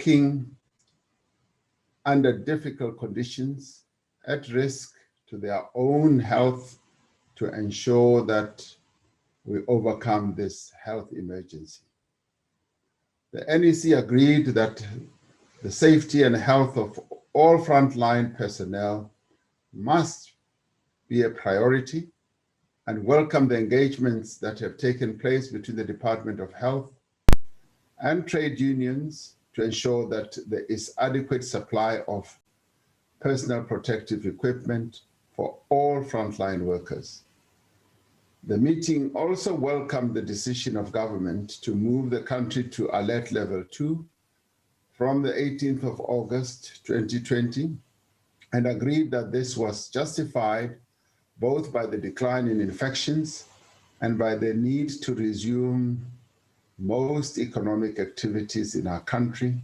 working under difficult conditions, at risk to their own health, to ensure that we overcome this health emergency. The NEC agreed that the safety and health of all frontline personnel must be a priority, and welcome the engagements that have taken place between the Department of Health and trade unions to ensure that there is adequate supply of personal protective equipment for all frontline workers. The meeting also welcomed the decision of government to move the country to alert level 2 from the 18th of August 2020, and agreed that this was justified both by the decline in infections and by the need to resume most economic activities in our country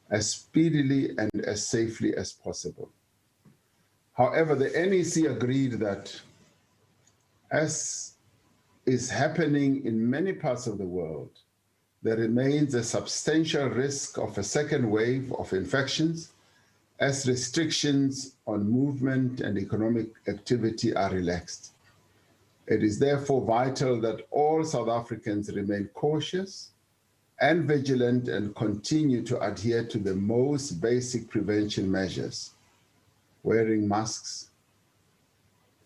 as speedily and as safely as possible. However, the NEC agreed that, as is happening in many parts of the world, there remains a substantial risk of a second wave of infections as restrictions on movement and economic activity are relaxed. It is therefore vital that all South Africans remain cautious and vigilant and continue to adhere to the most basic prevention measures: wearing masks,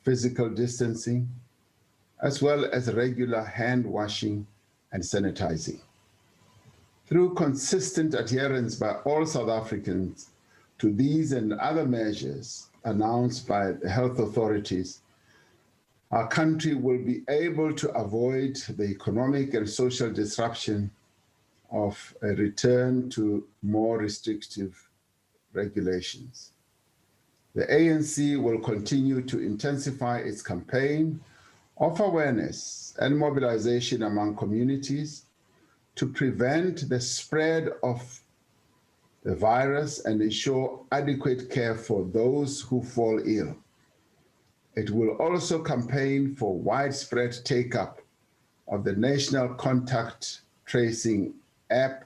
physical distancing, as well as regular hand washing and sanitizing. Through consistent adherence by all South Africans to these and other measures announced by the health authorities, our country will be able to avoid the economic and social disruption of a return to more restrictive regulations. The ANC will continue to intensify its campaign of awareness and mobilization among communities to prevent the spread of the virus and ensure adequate care for those who fall ill. It will also campaign for widespread take-up of the National Contact Tracing app,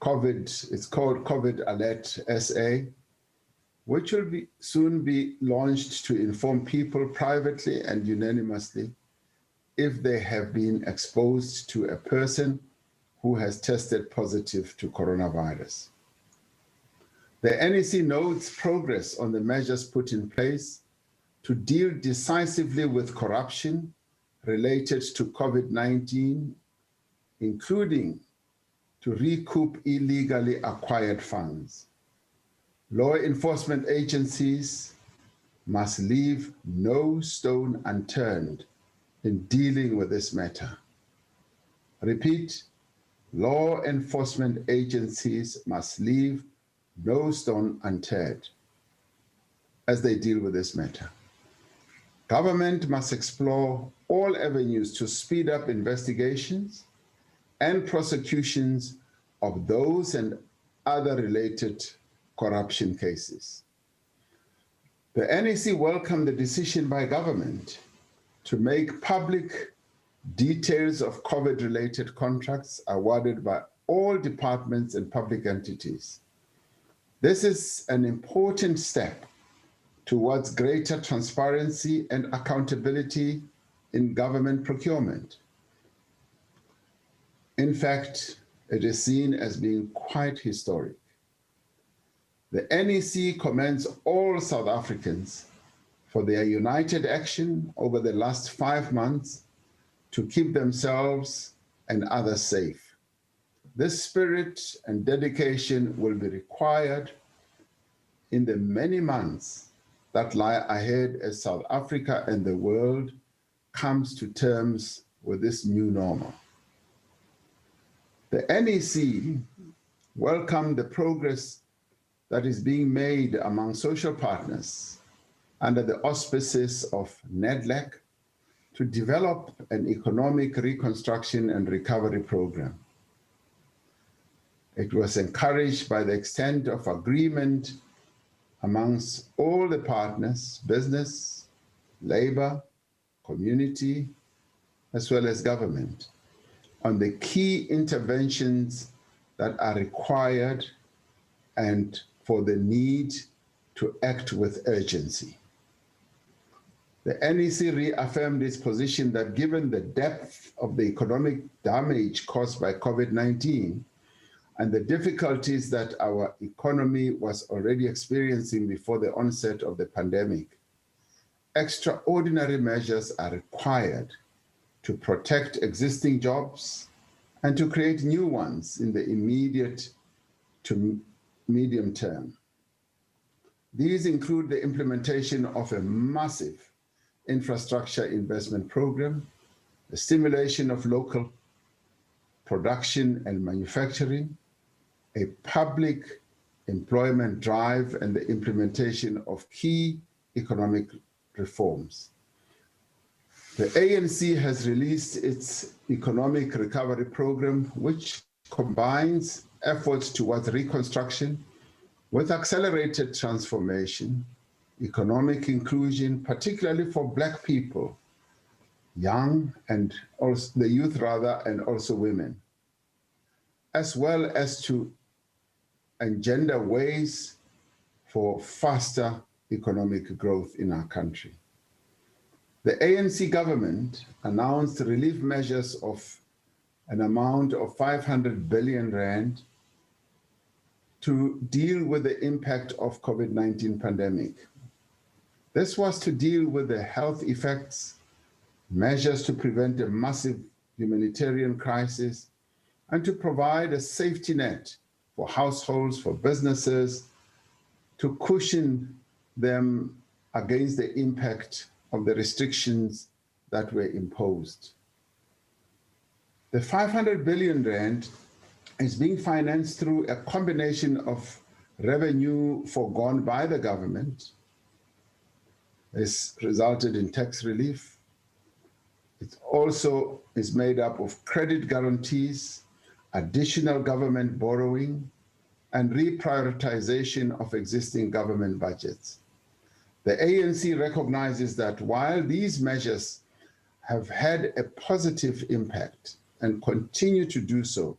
it's called COVID Alert SA, which will soon be launched to inform people privately and unanimously if they have been exposed to a person who has tested positive to coronavirus. The NEC notes progress on the measures put in place to deal decisively with corruption related to COVID-19, including to recoup illegally acquired funds. Law enforcement agencies must leave no stone unturned in dealing with this matter. Repeat, law enforcement agencies must leave no stone unturned as they deal with this matter. Government must explore all avenues to speed up investigations and prosecutions of those and other related corruption cases. The NEC welcomed the decision by government to make public details of COVID-related contracts awarded by all departments and public entities. This is an important step towards greater transparency and accountability in government procurement. In fact, it is seen as being quite historic. The NEC commends all South Africans for their united action over the last 5 months to keep themselves and others safe. This spirit and dedication will be required in the many months that lie ahead as South Africa and the world comes to terms with this new normal. The NEC welcomed the progress that is being made among social partners under the auspices of NEDLAC to develop an economic reconstruction and recovery program. It was encouraged by the extent of agreement amongst all the partners, business, labor, community, as well as government, on the key interventions that are required and for the need to act with urgency. The NEC reaffirmed its position that given the depth of the economic damage caused by COVID-19 and the difficulties that our economy was already experiencing before the onset of the pandemic, extraordinary measures are required to protect existing jobs and to create new ones in the immediate to medium term. These include the implementation of a massive infrastructure investment program, the stimulation of local production and manufacturing, a public employment drive, and the implementation of key economic reforms. The ANC has released its economic recovery program, which combines efforts towards reconstruction with accelerated transformation, economic inclusion, particularly for Black people, young and also the youth rather, and also women, as well as to engender ways for faster economic growth in our country. The ANC government announced relief measures of an amount of 500 billion rand to deal with the impact of COVID-19 pandemic. This was to deal with the health effects, measures to prevent a massive humanitarian crisis, and to provide a safety net for households, for businesses, to cushion them against the impact of the restrictions that were imposed. The 500 billion rand is being financed through a combination of revenue foregone by the government. This resulted in tax relief. It also is made up of credit guarantees, additional government borrowing, and reprioritization of existing government budgets. The ANC recognizes that while these measures have had a positive impact and continue to do so,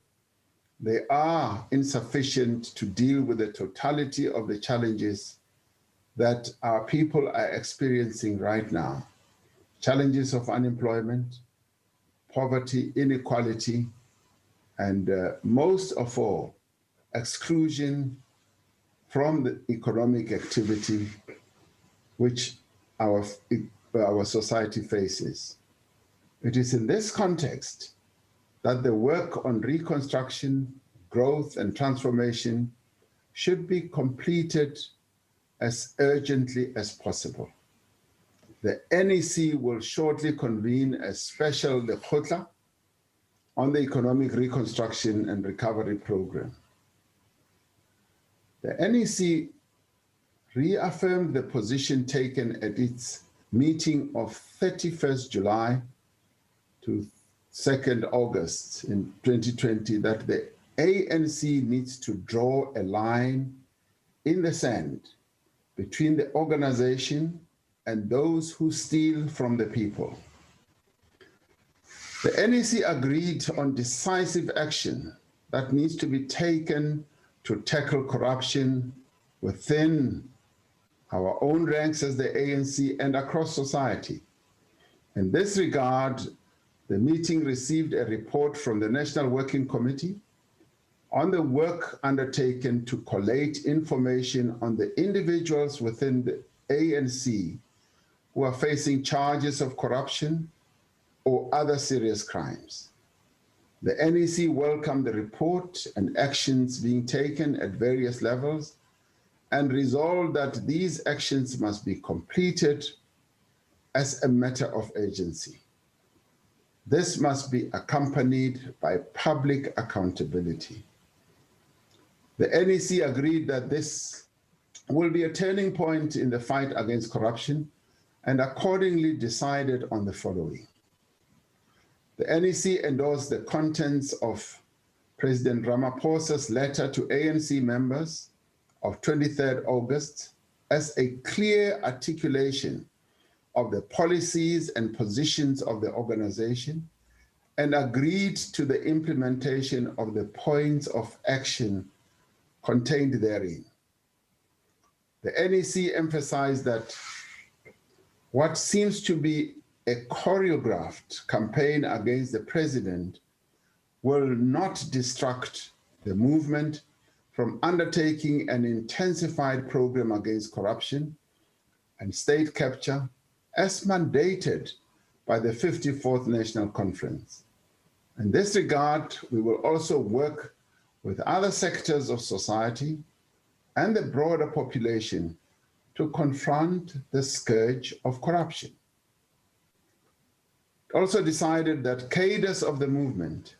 they are insufficient to deal with the totality of the challenges that our people are experiencing right now. Challenges of unemployment, poverty, inequality, and most of all, exclusion from the economic activity which our society faces. It is in this context that the work on reconstruction, growth, and transformation should be completed as urgently as possible. The NEC will shortly convene a special lekgotla on the economic reconstruction and recovery program. The NEC reaffirmed the position taken at its meeting of 31st July to 2nd August in 2020 that the ANC needs to draw a line in the sand between the organization and those who steal from the people. The NEC agreed on decisive action that needs to be taken to tackle corruption within our own ranks as the ANC and across society. In this regard, the meeting received a report from the National Working Committee on the work undertaken to collate information on the individuals within the ANC who are facing charges of corruption or other serious crimes. The NEC welcomed the report and actions being taken at various levels and resolved that these actions must be completed as a matter of urgency. This must be accompanied by public accountability. The NEC agreed that this will be a turning point in the fight against corruption and accordingly decided on the following. The NEC endorsed the contents of President Ramaphosa's letter to ANC members of 23rd August as a clear articulation of the policies and positions of the organization and agreed to the implementation of the points of action contained therein. The NEC emphasized that what seems to be a choreographed campaign against the president will not distract the movement from undertaking an intensified program against corruption and state capture as mandated by the 54th National Conference. In this regard, we will also work with other sectors of society and the broader population to confront the scourge of corruption. It also decided that cadres of the movement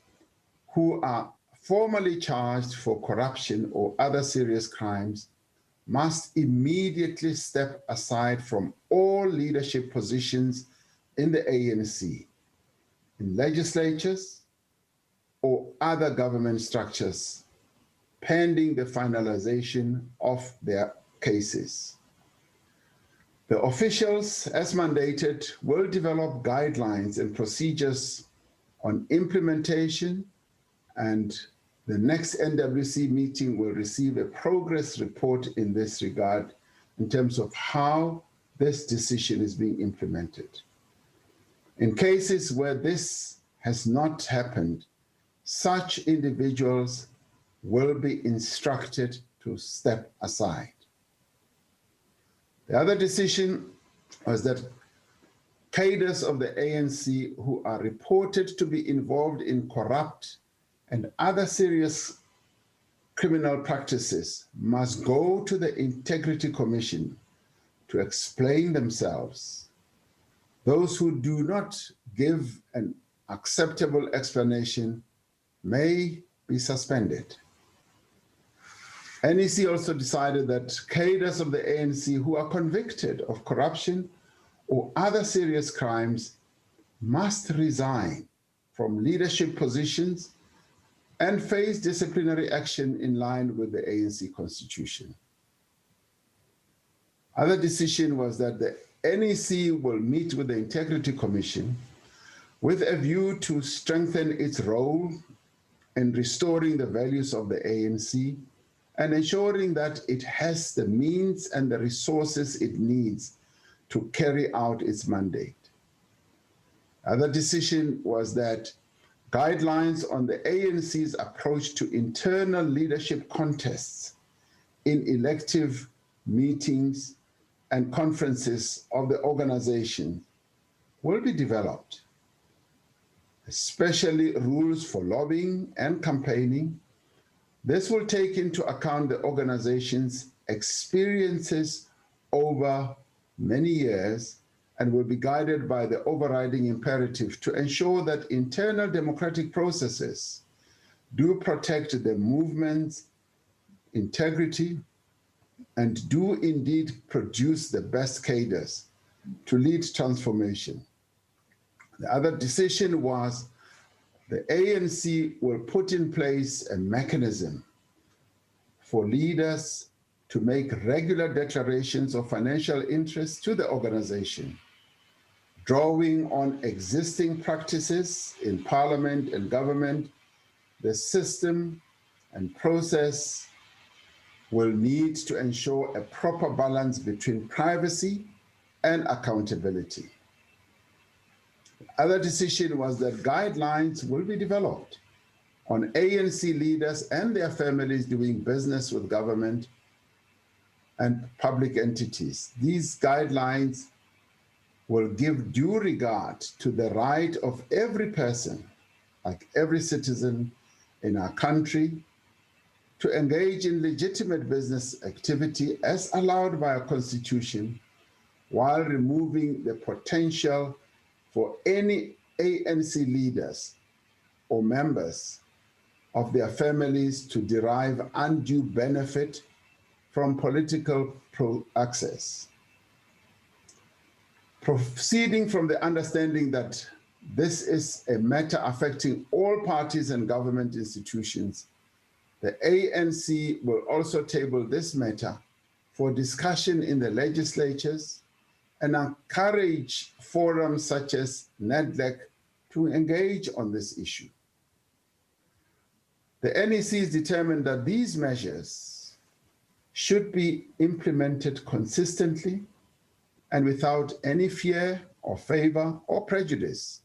who are formally charged for corruption or other serious crimes must immediately step aside from all leadership positions in the ANC, in legislatures, or other government structures, pending the finalization of their cases. The officials, as mandated, will develop guidelines and procedures on implementation, and the next NWC meeting will receive a progress report in this regard in terms of how this decision is being implemented. In cases where this has not happened, such individuals will be instructed to step aside. The other decision was that cadres of the ANC who are reported to be involved in corrupt and other serious criminal practices must go to the Integrity Commission to explain themselves. Those who do not give an acceptable explanation may be suspended. NEC also decided that cadres of the ANC who are convicted of corruption or other serious crimes must resign from leadership positions and face disciplinary action in line with the ANC constitution. Other decision was that the NEC will meet with the Integrity Commission with a view to strengthen its role in restoring the values of the ANC and ensuring that it has the means and the resources it needs to carry out its mandate. Other decision was that guidelines on the ANC's approach to internal leadership contests in elective meetings and conferences of the organization will be developed, especially rules for lobbying and campaigning. This will take into account the organization's experiences over many years and will be guided by the overriding imperative to ensure that internal democratic processes do protect the movement's integrity and do indeed produce the best cadres to lead transformation. The other decision was the ANC will put in place a mechanism for leaders to make regular declarations of financial interest to the organization, drawing on existing practices in parliament and government. The system and process will need to ensure a proper balance between privacy and accountability. The other decision was that guidelines will be developed on ANC leaders and their families doing business with government and public entities. These guidelines will give due regard to the right of every person, like every citizen in our country, to engage in legitimate business activity as allowed by our constitution, while removing the potential for any ANC leaders or members of their families to derive undue benefit from political access. Proceeding from the understanding that this is a matter affecting all parties and government institutions, the ANC will also table this matter for discussion in the legislatures and encourage forums such as NEC to engage on this issue. The NEC is determined that these measures should be implemented consistently and without any fear or favor or prejudice,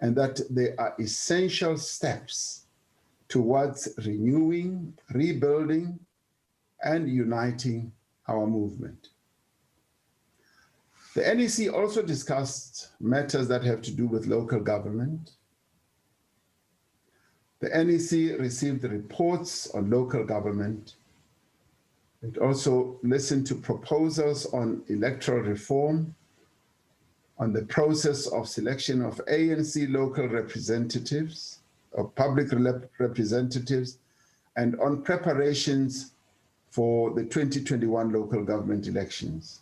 and that they are essential steps towards renewing, rebuilding, and uniting our movement. The NEC also discussed matters that have to do with local government. The NEC received reports on local government. It also listened to proposals on electoral reform, on the process of selection of ANC local representatives, or public representatives, and on preparations for the 2021 local government elections.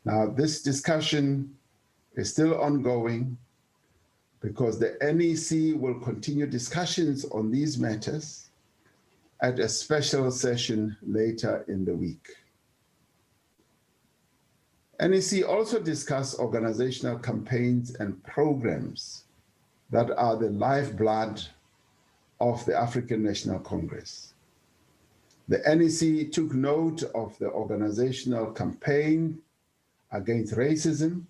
Now, this discussion is still ongoing because the NEC will continue discussions on these matters at a special session later in the week. NEC also discussed organizational campaigns and programs that are the lifeblood of the African National Congress. The NEC took note of the organizational campaign against racism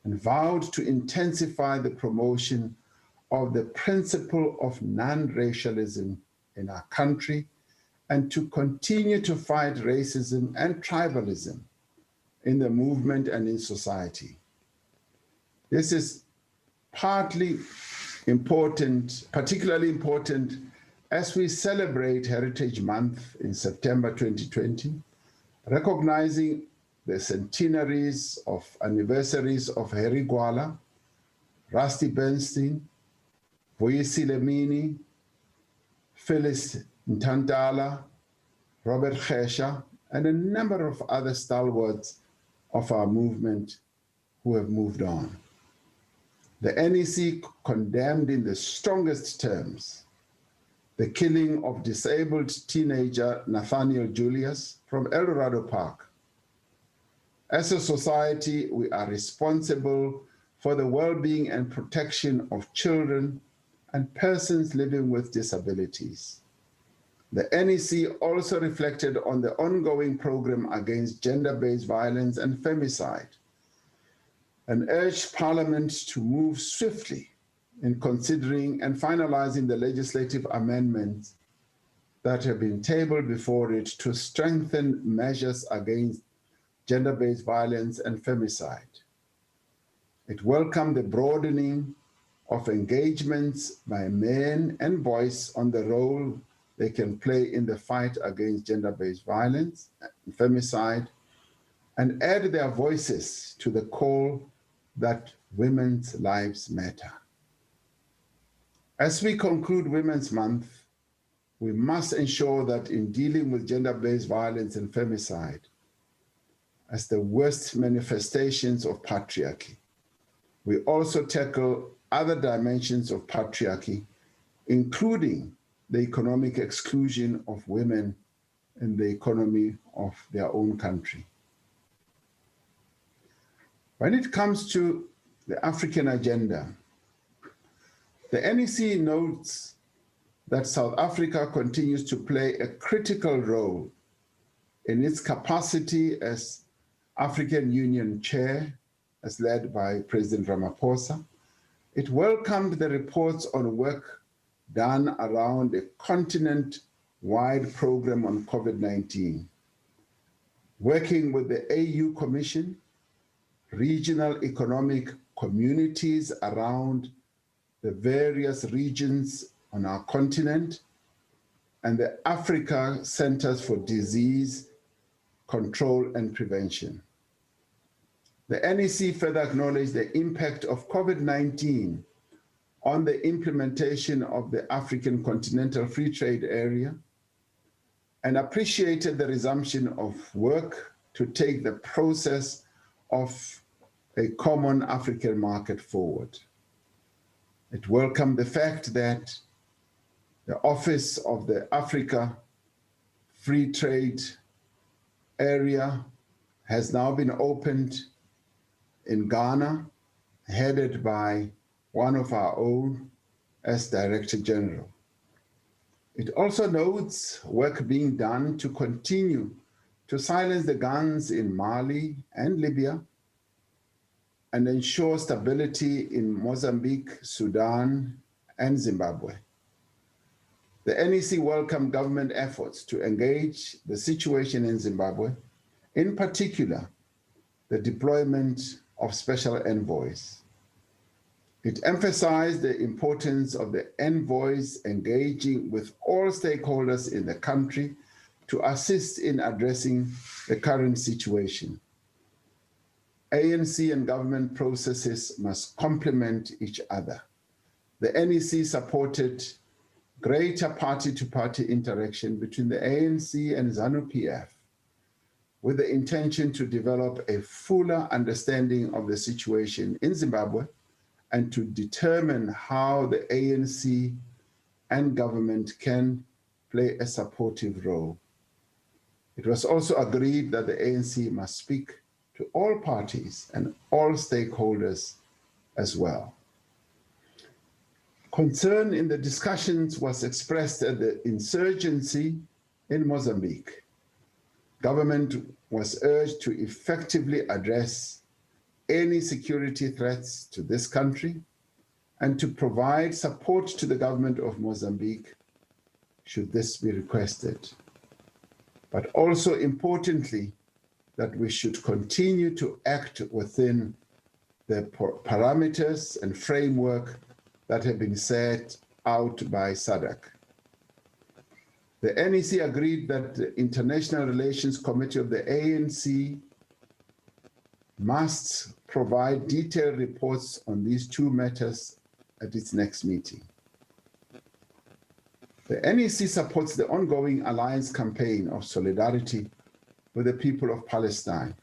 and vowed to intensify the promotion of the principle of non-racialism in our country and to continue to fight racism and tribalism in the movement and in society. This is partly important, particularly important as we celebrate Heritage Month in September 2020, recognizing the centenaries of anniversaries of Harry Gwala, Rusty Bernstein, Vuyisile Lemini, Phyllis Ntantala, Robert Gesha, and a number of other stalwarts of our movement who have moved on. The NEC condemned in the strongest terms the killing of disabled teenager Nathaniel Julius from El Dorado Park. As a society, we are responsible for the well-being and protection of children and persons living with disabilities. The NEC also reflected on the ongoing program against gender-based violence and femicide and urged Parliament to move swiftly in considering and finalizing the legislative amendments that have been tabled before it to strengthen measures against gender-based violence and femicide. It welcomed the broadening of engagements by men and boys on the role they can play in the fight against gender-based violence and femicide, and add their voices to the call that women's lives matter. As we conclude Women's Month, we must ensure that in dealing with gender-based violence and femicide, as the worst manifestations of patriarchy, we also tackle other dimensions of patriarchy, including the economic exclusion of women in the economy of their own country. When it comes to the African agenda, the NEC notes that South Africa continues to play a critical role in its capacity as African Union Chair, as led by President Ramaphosa. It welcomed the reports on work done around a continent-wide program on COVID-19, working with the AU Commission, regional economic communities around the various regions on our continent, and the Africa Centers for Disease Control and Prevention. The NEC further acknowledged the impact of COVID-19 on the implementation of the African Continental Free Trade Area and appreciated the resumption of work to take the process of a common African market forward. It welcomed the fact that the Office of the Africa Free Trade Area has now been opened in Ghana headed by one of our own as Director General. It also notes work being done to continue to silence the guns in Mali and Libya and ensure stability in Mozambique, Sudan, and Zimbabwe. The NEC welcomed government efforts to engage the situation in Zimbabwe, in particular, the deployment of special envoys. It emphasized the importance of the envoys engaging with all stakeholders in the country to assist in addressing the current situation. ANC and government processes must complement each other. The NEC supported greater party-to-party interaction between the ANC and ZANU-PF with the intention to develop a fuller understanding of the situation in Zimbabwe and to determine how the ANC and government can play a supportive role. It was also agreed that the ANC must speak to all parties and all stakeholders as well. Concern in the discussions was expressed at the insurgency in Mozambique. Government was urged to effectively address any security threats to this country and to provide support to the government of Mozambique should this be requested. But also importantly, that we should continue to act within the parameters and framework that have been set out by SADC. The NEC agreed that the International Relations Committee of the ANC must provide detailed reports on these two matters at its next meeting. The NEC supports the ongoing alliance campaign of solidarity with the people of Palestine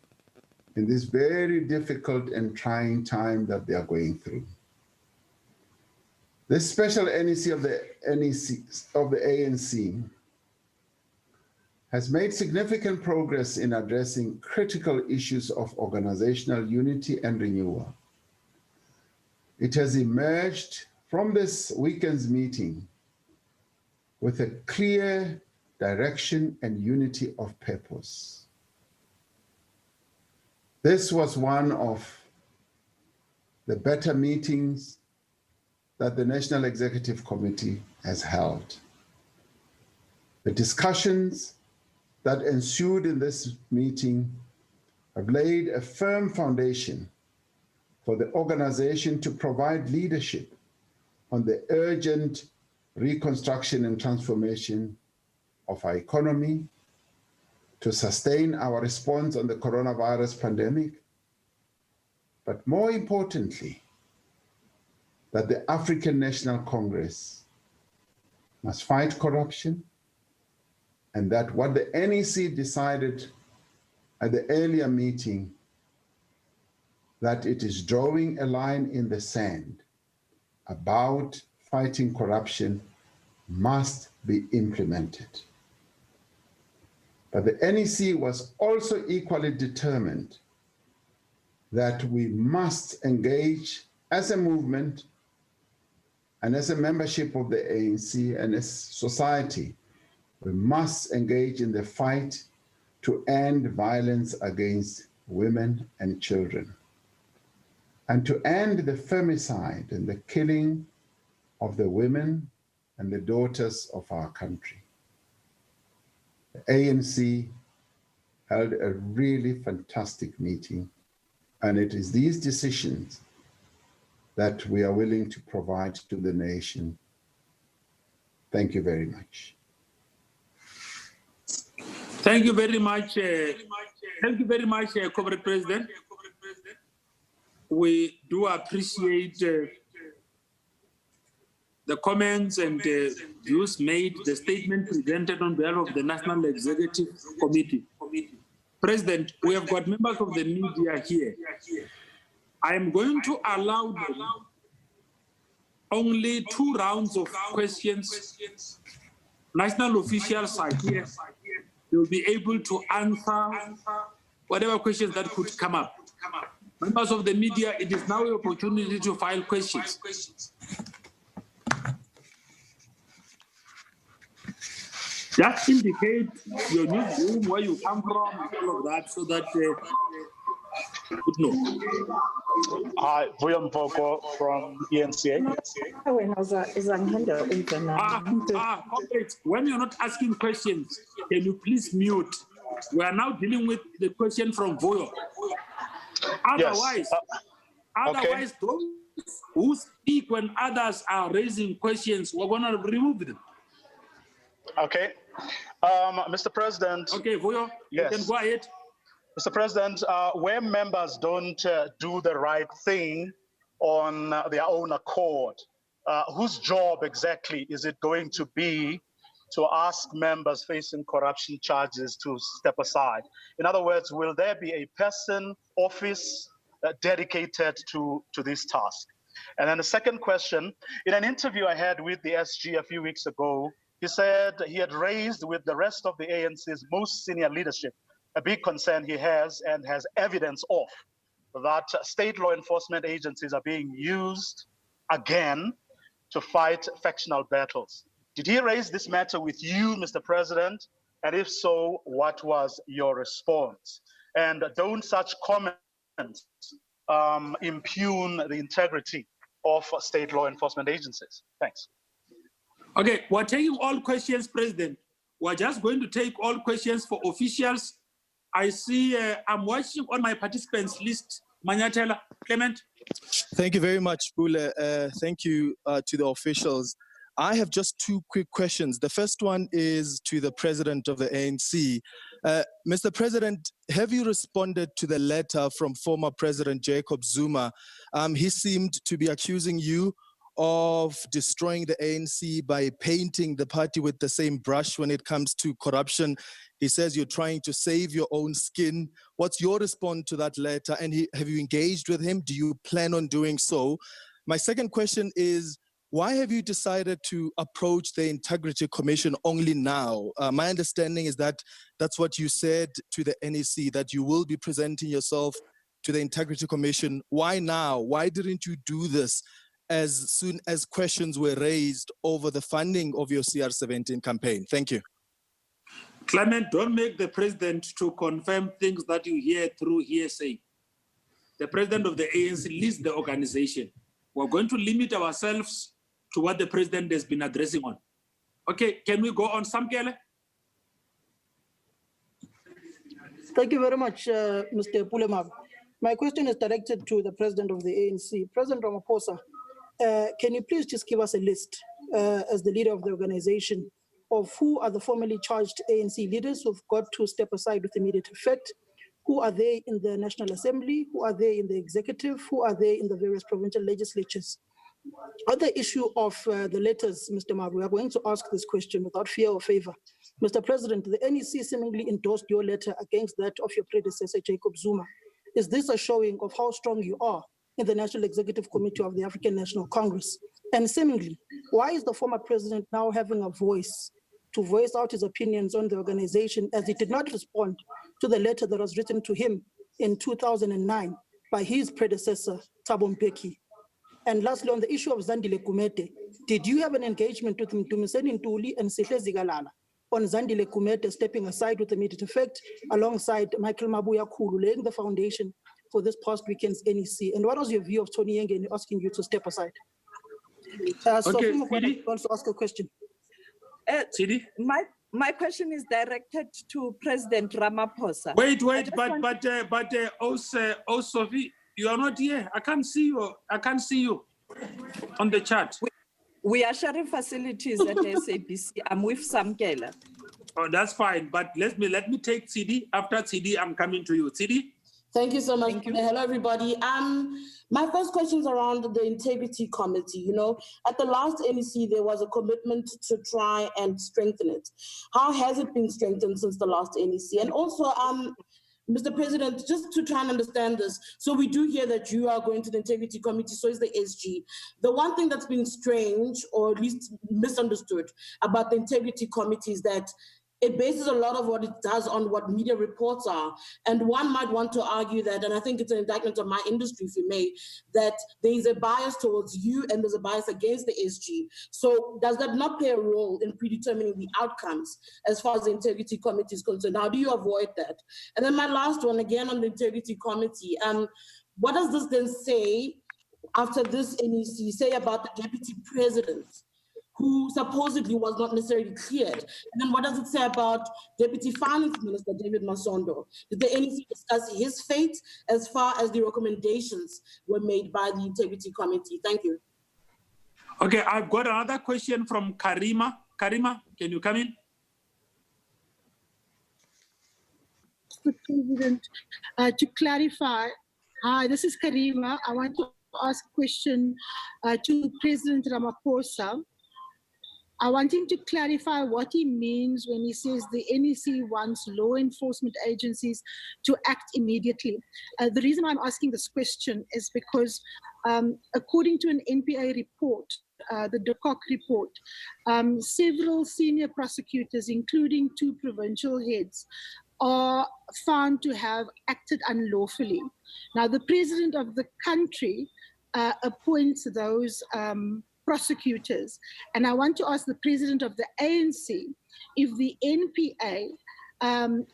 in this very difficult and trying time that they are going through. The special NEC of the ANC has made significant progress in addressing critical issues of organizational unity and renewal. It has emerged from this weekend's meeting with a clear direction and unity of purpose. This was one of the better meetings that the National Executive Committee has held. The discussions that ensued in this meeting have laid a firm foundation for the organization to provide leadership on the urgent reconstruction and transformation of our economy, to sustain our response on the coronavirus pandemic, but more importantly, that the African National Congress must fight corruption, and that what the NEC decided at the earlier meeting, that it is drawing a line in the sand about fighting corruption, must be implemented. But the NEC was also equally determined that we must engage as a movement and as a membership of the ANC and as society. We must engage in the fight to end violence against women and children, and to end the femicide and the killing of the women and the daughters of our country. The ANC held a really fantastic meeting, and it is these decisions that we are willing to provide to the nation. Thank you very much. Thank you very much. Thank you very much, Comrade President. We do appreciate the comments and views made, the statement presented on behalf of the National Executive Committee. President, we have got members of the media here. I am going to allow them only 2 rounds of questions. National officials are here. They will be able to answer whatever questions that could come up. Members of the media, it is now your opportunity to file questions. Just indicate your newsroom, where you come from, all of that, so that would know. Hi, William Voko from ANC. Comrades, when you're not asking questions, can you please mute? We are now dealing with the question from Voyo. Otherwise, yes. Those who speak when others are raising questions, we're going to remove them. Okay. Mr. President. Okay, Voyo, yes. You can go ahead. Mr. President, where members don't do the right thing on their own accord, whose job exactly is it going to be to ask members facing corruption charges to step aside? In other words, will there be a person, office dedicated to this task? And then the second question, in an interview I had with the SG a few weeks ago, he said he had raised with the rest of the ANC's most senior leadership a big concern he has and has evidence of that state law enforcement agencies are being used again to fight factional battles. Did he raise this matter with you, Mr. President? And if so, what was your response? And don't such comments impugn the integrity of state law enforcement agencies? Thanks. Okay, we're taking all questions, President. We're just going to take all questions for officials. I see, I'm watching on my participants list. Manyatela, Clement. Thank you very much, Bule. Thank you to the officials. I have just two quick questions. The first one is to the president of the ANC. Mr. President, have you responded to the letter from former President Jacob Zuma? He seemed to be accusing you of destroying the ANC by painting the party with the same brush when it comes to corruption. He says you're trying to save your own skin. What's your response to that letter? And have you engaged with him? Do you plan on doing so? My second question is, why have you decided to approach the Integrity Commission only now? My understanding is that that's what you said to the NEC, that you will be presenting yourself to the Integrity Commission. Why now? Why didn't you do this as soon as questions were raised over the funding of your CR17 campaign? Thank you. Clement, don't make the president to confirm things that you hear through hearsay. The president of the ANC leads the organization. We're going to limit ourselves to what the president has been addressing on. Okay, can we go on, Samkele? Thank you very much, Mr. Pulemab. My question is directed to the president of the ANC. President Ramaphosa, can you please just give us a list as the leader of the organization of who are the formally charged ANC leaders who've got to step aside with immediate effect? Who are they in the National Assembly? Who are they in the executive? Who are they in the various provincial legislatures? On the issue of the letters, Mr. Mabu, we are going to ask this question without fear or favor. Mr. President, the NEC seemingly endorsed your letter against that of your predecessor, Jacob Zuma. Is this a showing of how strong you are in the National Executive Committee of the African National Congress? And seemingly, why is the former president now having a voice to voice out his opinions on the organization, as he did not respond to the letter that was written to him in 2009 by his predecessor, Thabo Mbeki? And lastly, on the issue of Zandile Kumete, did you have an engagement with Mtumiseni Ntuli and Sihle Zigalala on Zandile Kumete stepping aside with immediate effect alongside Michael Mabuya Khulu, laying the foundation for this past weekend's NEC? And what was your view of Tony Yenge asking you to step aside? Okay, Sophie wants to ask a question. My question is directed to President Ramaphosa. Wait, Sophie, you are not here. I can't see you. I can't see you on the chat. We are sharing facilities at SABC. I'm with Samkela. Oh, that's fine. But let me take CD. After CD, I'm coming to you. CD. Thank you so much. Hello, everybody. My first question is around the Integrity Committee. You know, at the last NEC, there was a commitment to try and strengthen it. How has it been strengthened since the last NEC? And also, Mr. President, just to try and understand this, so we do hear that you are going to the Integrity Committee, so is the SG. The one thing that's been strange, or at least misunderstood, about the Integrity Committee is that it bases a lot of what it does on what media reports are. And one might want to argue that, and I think it's an indictment of my industry, if you may, that there is a bias towards you and there's a bias against the SG. So does that not play a role in predetermining the outcomes as far as the Integrity Committee is concerned? How do you avoid that? And then my last one, again on the Integrity Committee, what does this then say after this NEC, say about the deputy president, who supposedly was not necessarily cleared? And then what does it say about Deputy Finance Minister David Masondo? Did the NEC discuss his fate as far as the recommendations were made by the Integrity Committee? Thank you. Okay, I've got another question from Karima. Karima, can you come in? Mr. President, to clarify, hi, this is Karima. I want to ask a question to President Ramaphosa. I want him to clarify what he means when he says the NEC wants law enforcement agencies to act immediately. The reason I'm asking this question is because according to an NPA report, the de Kock report, several senior prosecutors, including 2 provincial heads, are found to have acted unlawfully. Now, the president of the country appoints those prosecutors. And I want to ask the president of the ANC if the NPA,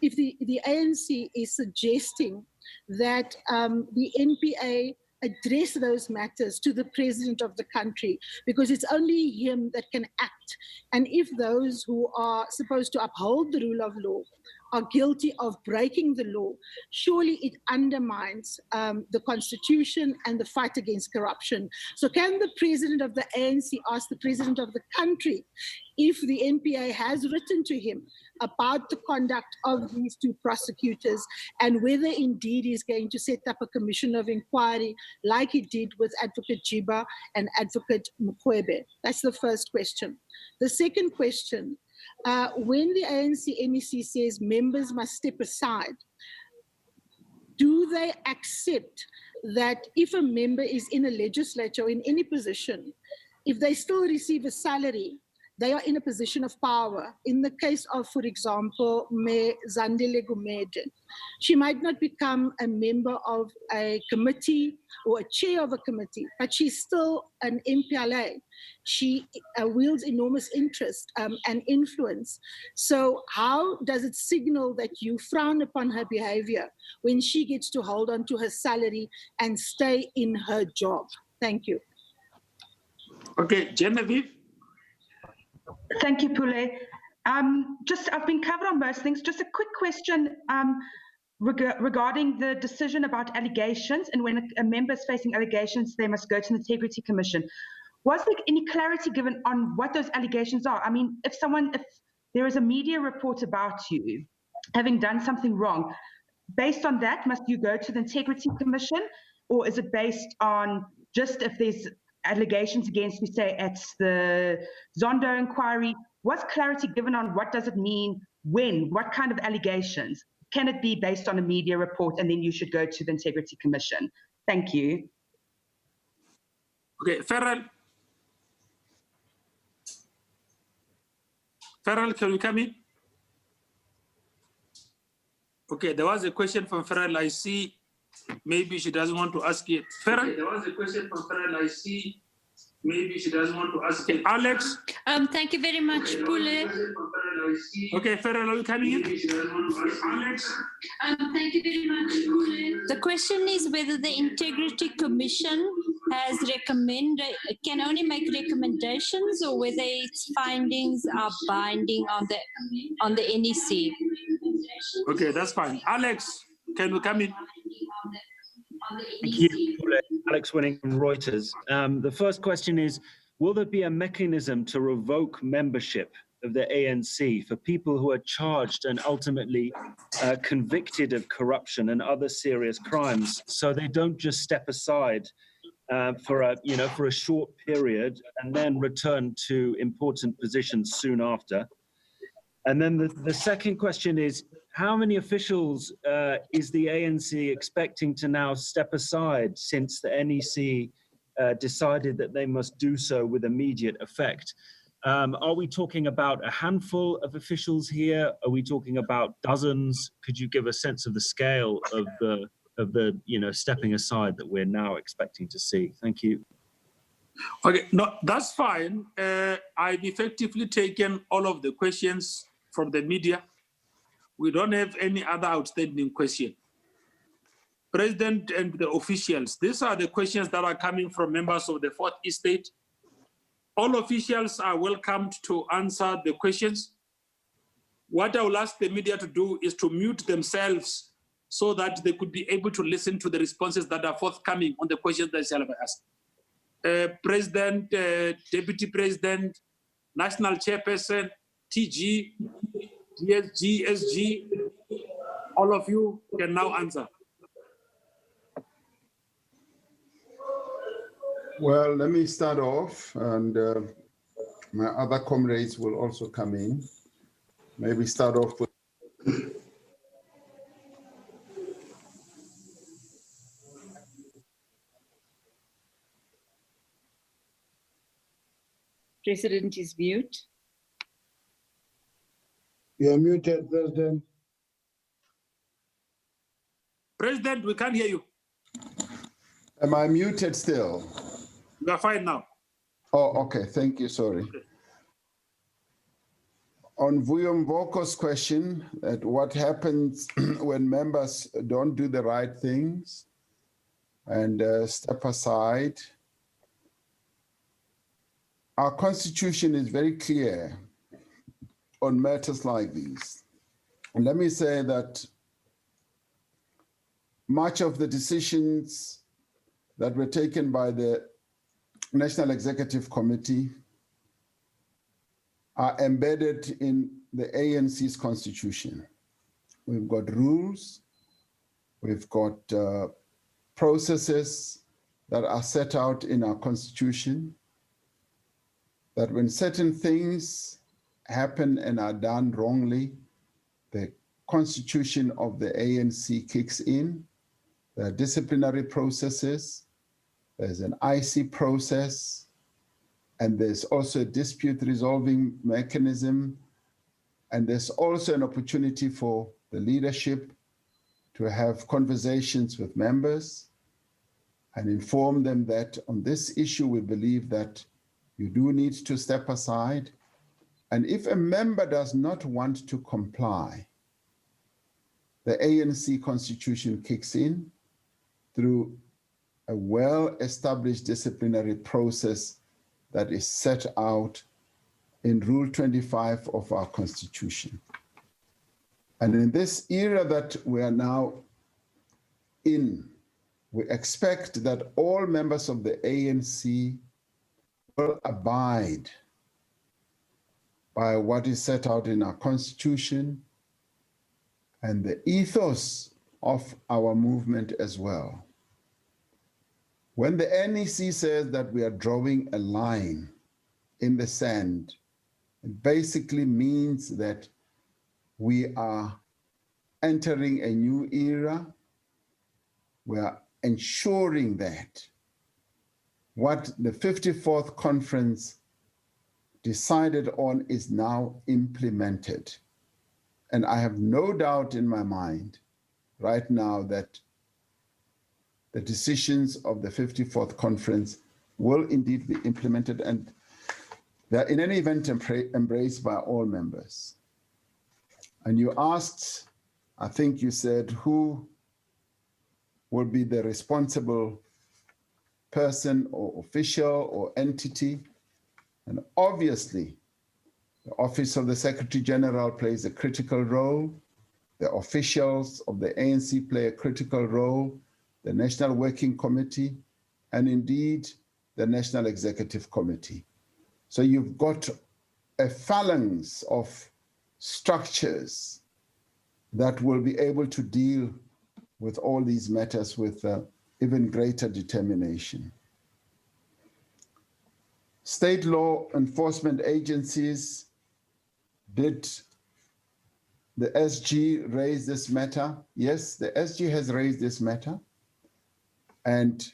if the ANC is suggesting that the NPA address those matters to the president of the country, because it's only him that can act. And if those who are supposed to uphold the rule of law are guilty of breaking the law, surely it undermines the Constitution and the fight against corruption. So can the president of the ANC ask the president of the country if the NPA has written to him about the conduct of these 2 prosecutors and whether indeed he's going to set up a commission of inquiry like he did with Advocate Jiba and Advocate Mukwebe? That's the first question. The second question, when the ANC NEC says members must step aside, do they accept that if a member is in a legislature or in any position, if they still receive a salary, they are in a position of power? In the case of, for example, Mayor Zandile Gumede, she might not become a member of a committee or a chair of a committee, but she's still an MPLA. She wields enormous interest and influence. So how does it signal that you frown upon her behavior when she gets to hold on to her salary and stay in her job? Thank you. Okay, Genevieve. Thank you, Pule. I've been covered on most things. Just a quick question regarding the decision about allegations, and when a member is facing allegations, they must go to the Integrity Commission. Was there any clarity given on what those allegations are? I mean, if there is a media report about you having done something wrong, based on that, must you go to the Integrity Commission, or is it based on just if there's allegations against me, say at the Zondo inquiry? Was clarity given on what does it mean, when, what kind of allegations? Can it be based on a media report and then you should go to the Integrity Commission? Thank you. Okay, Farrell. Farrell, can you come in? Okay, there was a question from Farrell. I see maybe she doesn't want to ask it. Farrell? Okay, there was a question from Farrell. I see maybe she doesn't want to ask it. Alex? Thank you very much, Pule. Okay, Farrell, are you coming in? Alex? Thank you very much, Pule. The question is whether the Integrity Commission can only make recommendations, or whether its findings are binding on the NEC. Okay, that's fine. Alex, can you come in? Thank you, Alex Winning from Reuters. The first question is, will there be a mechanism to revoke membership of the ANC for people who are charged and ultimately convicted of corruption and other serious crimes, so they don't just step aside for a short period and then return to important positions soon after? And then the second question is, how many officials is the ANC expecting to now step aside since the NEC decided that they must do so with immediate effect? Are we talking about a handful of officials here? Are we talking about dozens? Could you give a sense of the scale of the stepping aside that we're now expecting to see? Thank you. Okay, no, that's fine. I've effectively taken all of the questions from the media. We don't have any other outstanding question. President and the officials, these are the questions that are coming from members of the Fourth Estate. All officials are welcomed to answer the questions. What I will ask the media to do is to mute themselves so that they could be able to listen to the responses that are forthcoming on the questions that shall be asked. President, Deputy President, National Chairperson, TG, DSG, SG, all of you can now answer. Well, let me start off, and my other comrades will also come in. Maybe start off with President is mute. You're muted, President. President, we can't hear you. Am I muted still? You are fine now. Oh, okay. Thank you. Sorry. Okay. On Vuyo Mvoko's question, that what happens when members don't do the right things and step aside, our constitution is very clear on matters like these. And let me say that much of the decisions that were taken by the National Executive Committee are embedded in the ANC's constitution. We've got rules, we've got processes that are set out in our constitution, that when certain things happen and are done wrongly, the constitution of the ANC kicks in. There are disciplinary processes, there's an IC process, and there's also a dispute resolving mechanism. And there's also an opportunity for the leadership to have conversations with members and inform them that on this issue, we believe that you do need to step aside. And if a member does not want to comply, the ANC constitution kicks in through a well-established disciplinary process that is set out in Rule 25 of our Constitution. And in this era that we are now in, we expect that all members of the ANC will abide by what is set out in our Constitution and the ethos of our movement as well. When the NEC says that we are drawing a line in the sand, it basically means that we are entering a new era. We are ensuring that what the 54th conference decided on is now implemented. And I have no doubt in my mind right now that the decisions of the 54th conference will indeed be implemented, and they're in any event embraced by all members. And you asked, I think you said, who will be the responsible person or official or entity? And obviously, the Office of the Secretary General plays a critical role. The officials of the ANC play a critical role, the National Working Committee, and indeed the National Executive Committee. So you've got a phalanx of structures that will be able to deal with all these matters with even greater determination. State law enforcement agencies, did the SG raise this matter? Yes, the SG has raised this matter, and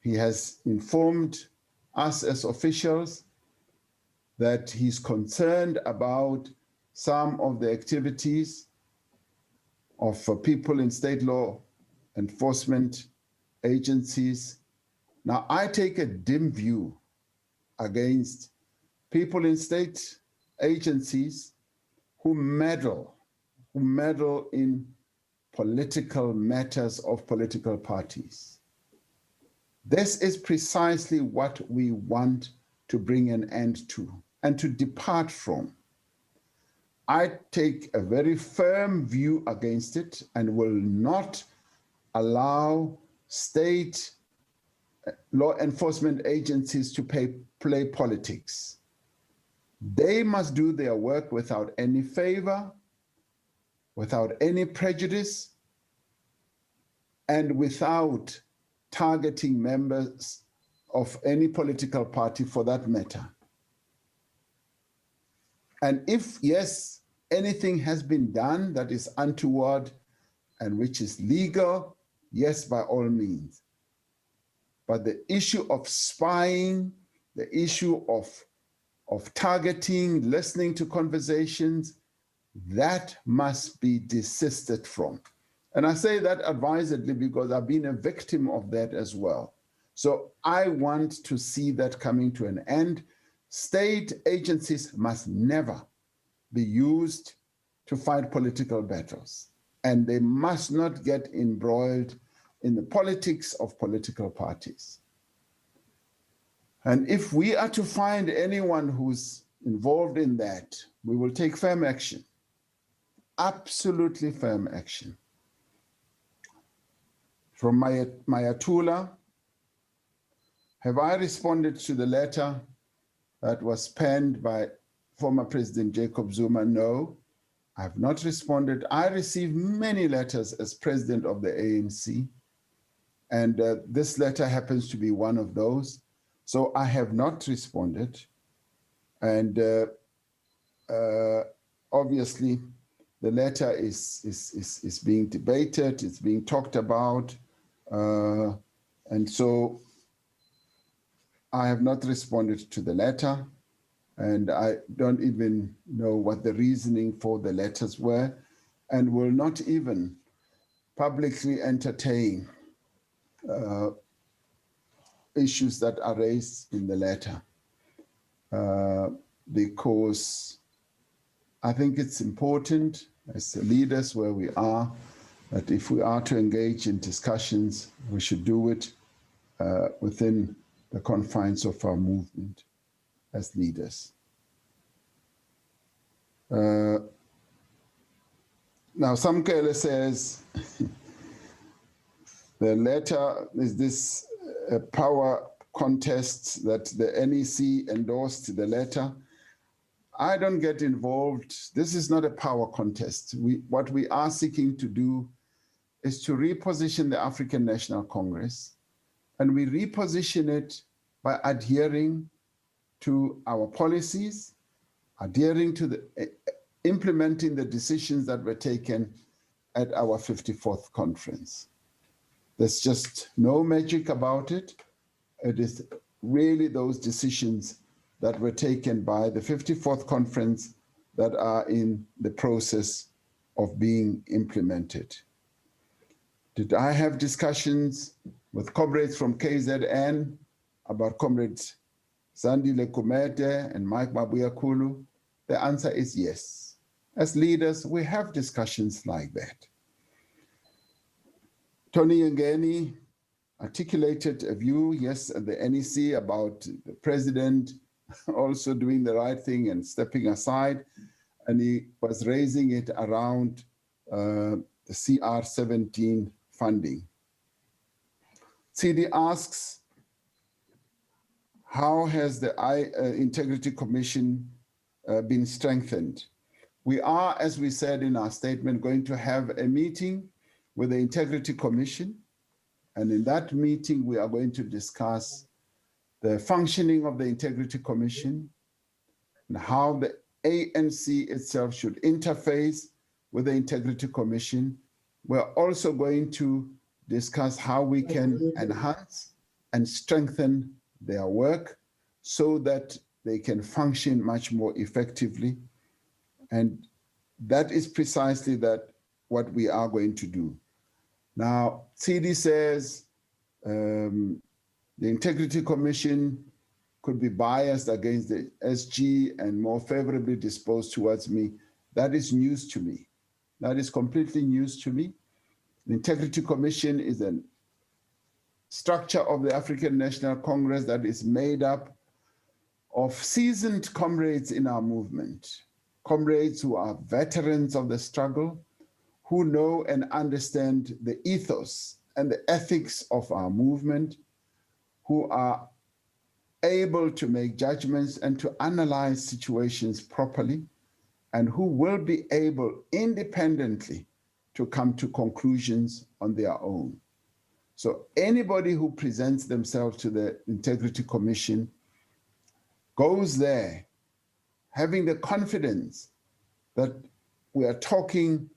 he has informed us as officials that he's concerned about some of the activities of people in state law enforcement agencies. Now, I take a dim view against people in state agencies who meddle in political matters of political parties. This is precisely what we want to bring an end to and to depart from. I take a very firm view against it and will not allow state law enforcement agencies to play politics. They must do their work without any favor, without any prejudice, and without targeting members of any political party for that matter. And if, yes, anything has been done that is untoward and which is legal, yes, by all means. But the issue of spying, the issue of targeting, listening to conversations, that must be desisted from. And I say that advisedly because I've been a victim of that as well. So I want to see that coming to an end. State agencies must never be used to fight political battles, and they must not get embroiled in the politics of political parties. And if we are to find anyone who's involved in that, we will take firm action, absolutely firm action. From Mayatula, have I responded to the letter that was penned by former President Jacob Zuma? No, I have not responded. I received many letters as president of the ANC, and this letter happens to be one of those. So I have not responded. And obviously, the letter is being debated, it's being talked about. And so I have not responded to the letter, and I don't even know what the reasoning for the letters were, and will not even publicly entertain issues that are raised in the letter, because I think it's important as the leaders where we are, that if we are to engage in discussions, we should do it within the confines of our movement as leaders. Now, Samkele says, the letter is this power contest that the NEC endorsed the letter. I don't get involved. This is not a power contest. What we are seeking to do is to reposition the African National Congress, and we reposition it by adhering to our policies, adhering to implementing the decisions that were taken at our 54th conference. There's just no magic about it. It is really those decisions that were taken by the 54th conference that are in the process of being implemented. Did I have discussions with comrades from KZN about comrades Zandile Kumete and Mike Mabuyakulu? The answer is yes. As leaders, we have discussions like that. Tony Ngeni articulated a view, yes, at the NEC about the president also doing the right thing and stepping aside, and he was raising it around the CR17 funding. CD asks, how has the Integrity Commission been strengthened? We are, as we said in our statement, going to have a meeting with the Integrity Commission, and in that meeting we are going to discuss the functioning of the Integrity Commission and how the ANC itself should interface with the Integrity Commission. We're also going to discuss how we can enhance and strengthen their work so that they can function much more effectively. And that is precisely what we are going to do. Now, CD says the Integrity Commission could be biased against the SG and more favorably disposed towards me. That is news to me. That is completely news to me. The Integrity Commission is a structure of the African National Congress that is made up of seasoned comrades in our movement, comrades who are veterans of the struggle, who know and understand the ethos and the ethics of our movement, who are able to make judgments and to analyze situations properly, and who will be able independently to come to conclusions on their own. So anybody who presents themselves to the Integrity Commission goes there having the confidence that we are talking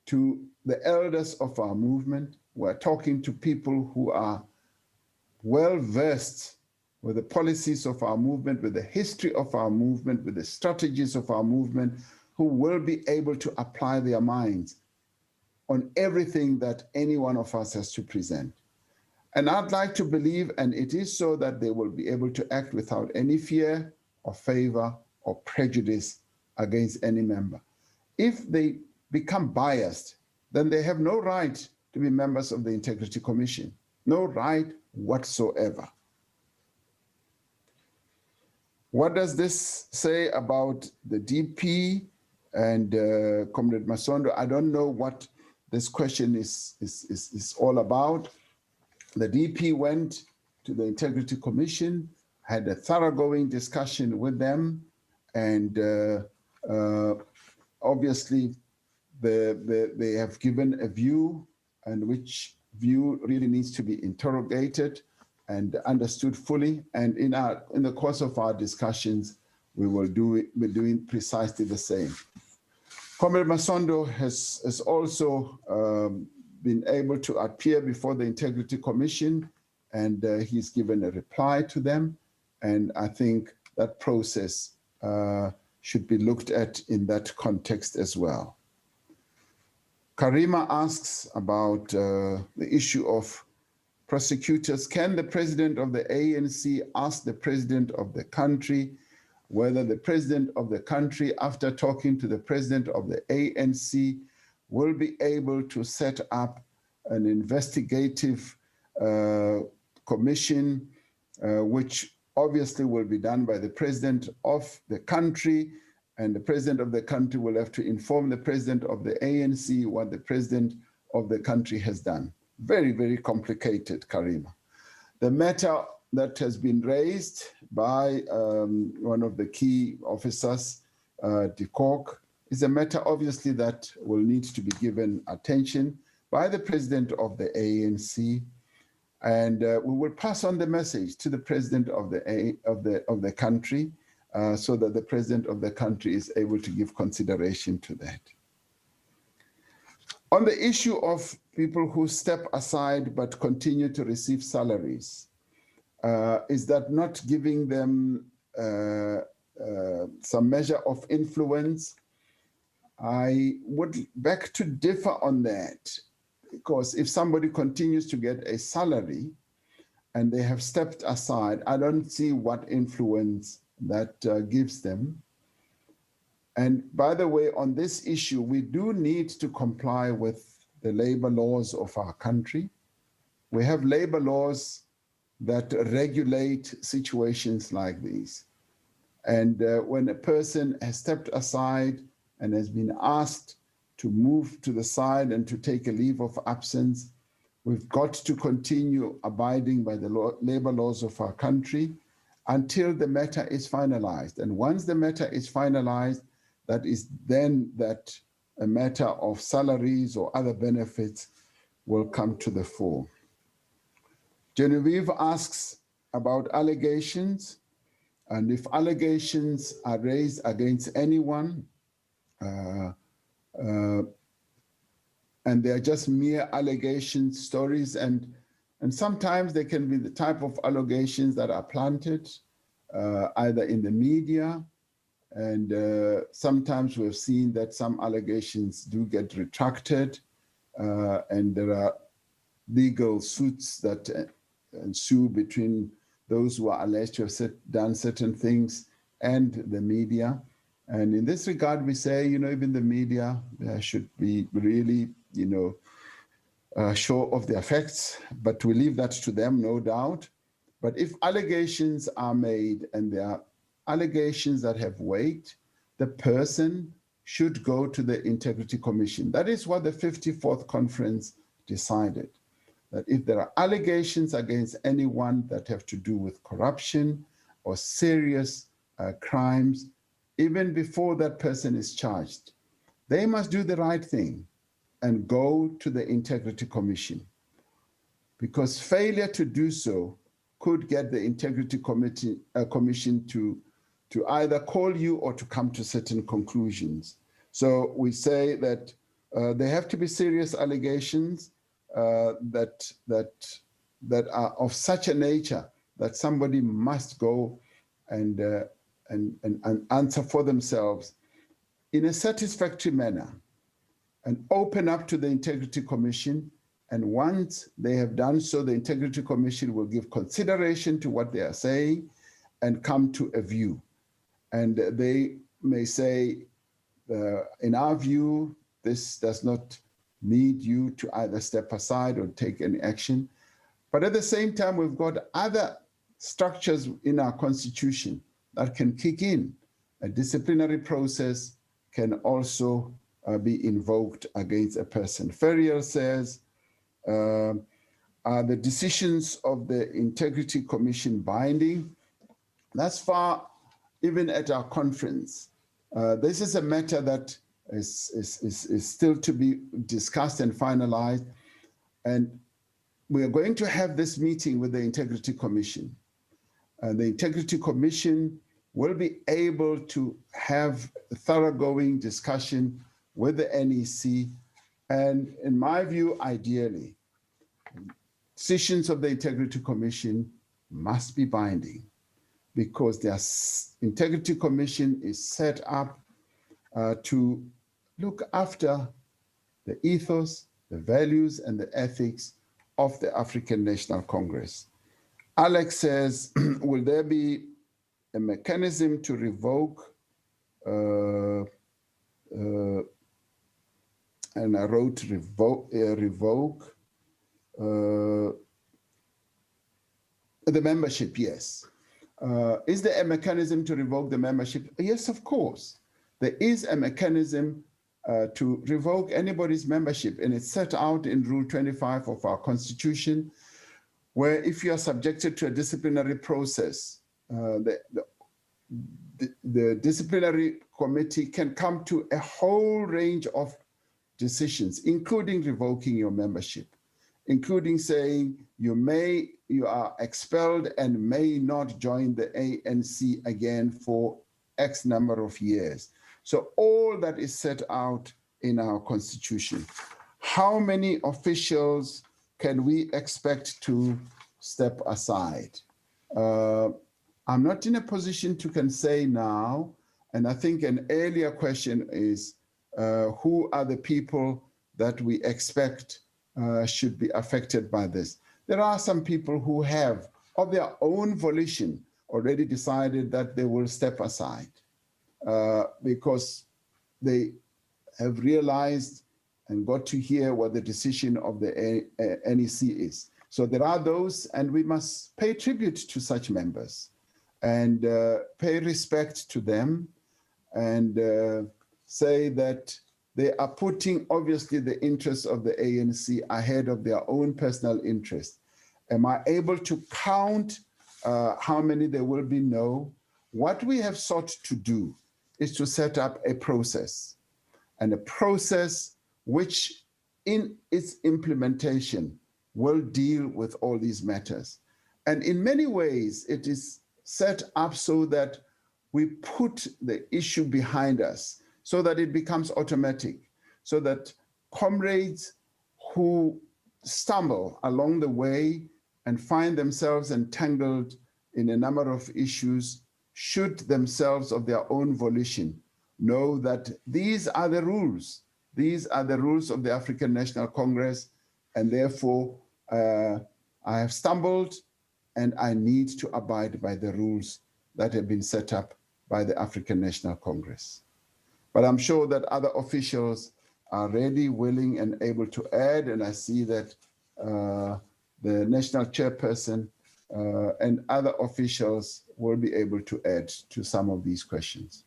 to the elders of our movement, we are talking to people who are well-versed with the policies of our movement, with the history of our movement, with the strategies of our movement, who will be able to apply their minds on everything that any one of us has to present. And I'd like to believe, and it is so, that they will be able to act without any fear or favor or prejudice against any member. If they become biased, then they have no right to be members of the Integrity Commission, no right whatsoever. What does this say about the DP and Comrade Masondo? I don't know what this question is all about. The DP went to the Integrity Commission, had a thoroughgoing discussion with them, and obviously they have given a view, and which view really needs to be interrogated and understood fully. And in the course of our discussions, we're doing precisely the same. Comrade Masondo has also been able to appear before the Integrity Commission, and he's given a reply to them. And I think that process should be looked at in that context as well. Karima asks about the issue of prosecutors. Can the president of the ANC ask the president of the country whether the president of the country, after talking to the president of the ANC, will be able to set up an investigative commission, which obviously will be done by the president of the country, and the president of the country will have to inform the president of the ANC what the president of the country has done. Very, very complicated, Karima. The matter that has been raised by one of the key officers, de Kock, is a matter obviously that will need to be given attention by the president of the ANC, and we will pass on the message to the president of the country, so that the president of the country is able to give consideration to that. On the issue of people who step aside but continue to receive salaries, is that not giving them some measure of influence? I would beg to differ on that, because if somebody continues to get a salary and they have stepped aside, I don't see what influence that gives them. And by the way, on this issue, we do need to comply with the labor laws of our country. We have labor laws that regulate situations like these. And when a person has stepped aside and has been asked to move to the side and to take a leave of absence, we've got to continue abiding by the labor laws of our country until the matter is finalized. And once the matter is finalized, that is then that a matter of salaries or other benefits will come to the fore. Genevieve asks about allegations, and if allegations are raised against anyone, and they are just mere allegations, stories, and sometimes they can be the type of allegations that are planted either in the media, and sometimes we've seen that some allegations do get retracted, and there are legal suits that ensue between those who are alleged to have done certain things and the media. And in this regard, we say, even the media should be really, sure of their facts, but we leave that to them, no doubt. But if allegations are made and there are allegations that have weight, the person should go to the Integrity Commission. That is what the 54th conference decided, that if there are allegations against anyone that have to do with corruption or serious crimes, even before that person is charged, they must do the right thing and go to the Integrity Commission, because failure to do so could get the Integrity Commission to either call you or to come to certain conclusions. So we say that there have to be serious allegations that are of such a nature that somebody must go and answer for themselves in a satisfactory manner and open up to the Integrity Commission. And once they have done so, the Integrity Commission will give consideration to what they are saying and come to a view. And they may say, in our view, this does not need you to either step aside or take any action. But at the same time, we've got other structures in our constitution that can kick in. A disciplinary process can also be invoked against a person. Ferrier says, are the decisions of the Integrity Commission binding? Thus far, even at our conference, this is a matter that is still to be discussed and finalized. And we are going to have this meeting with the Integrity Commission. And the Integrity Commission will be able to have a thoroughgoing discussion with the NEC. And in my view, ideally, decisions of the Integrity Commission must be binding, because the Integrity Commission is set up to look after the ethos, the values, and the ethics of the African National Congress. Alex says, will there be a mechanism to revoke, and I wrote revoke the membership? Yes. Is there a mechanism to revoke the membership? Yes, of course. There is a mechanism to revoke anybody's membership, and it's set out in Rule 25 of our Constitution, where if you are subjected to a disciplinary process, the disciplinary committee can come to a whole range of decisions, including revoking your membership, including saying you are expelled and may not join the ANC again for X number of years. So all that is set out in our Constitution. How many officials can we expect to step aside? I'm not in a position to can say now, and I think an earlier question is, who are the people that we expect should be affected by this? There are some people who have, of their own volition, already decided that they will step aside because they have realized and got to hear what the decision of the NEC is. So there are those, and we must pay tribute to such members and pay respect to them, and say that they are putting, obviously, the interests of the ANC ahead of their own personal interest. Am I able to count how many there will be? No. What we have sought to do is to set up a process, and a process which in its implementation will deal with all these matters. And in many ways, it is set up so that we put the issue behind us, so that it becomes automatic, so that comrades who stumble along the way and find themselves entangled in a number of issues should themselves of their own volition know that these are the rules. These are the rules of the African National Congress, and therefore I have stumbled and I need to abide by the rules that have been set up by the African National Congress. But I'm sure that other officials are ready, willing, and able to add, and I see that the national chairperson and other officials will be able to add to some of these questions.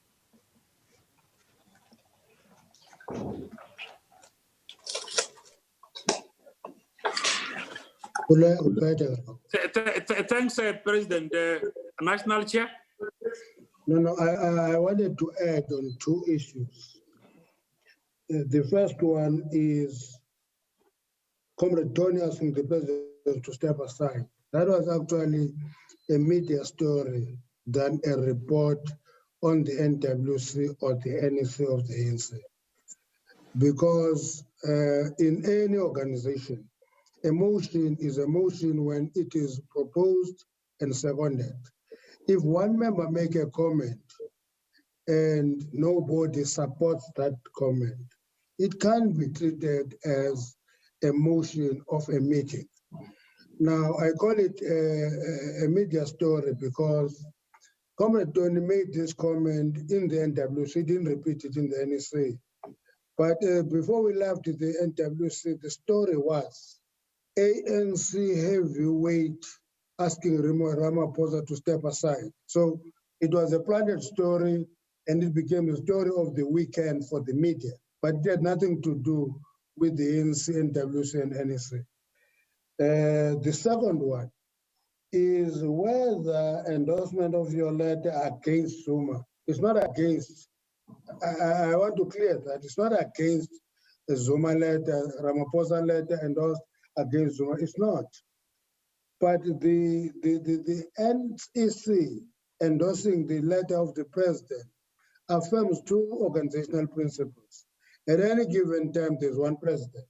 Thanks, President. National Chair? No, I wanted to add on two issues. The first one is Comrade Tony asking the president to step aside. That was actually a media story than a report on the NWC or the NEC of the ANC. Because in any organization, a motion is a motion when it is proposed and seconded. If one member make a comment and nobody supports that comment, it can be treated as a motion of a meeting. Now, I call it a media story because Comrade Tony made this comment in the NWC, didn't repeat it in the NEC. But before we left the NWC, the story was ANC heavyweight asking Ramaphosa to step aside. So it was a planned story and it became the story of the weekend for the media, but it had nothing to do with the ANC, NWC, and NEC. The second one is whether endorsement of your letter against Zuma. It's not against, I want to clear that, it's not against the Zuma letter, Ramaphosa letter endorsed against Zuma, it's not. But the NEC endorsing the letter of the president affirms two organizational principles. At any given time, there's one president.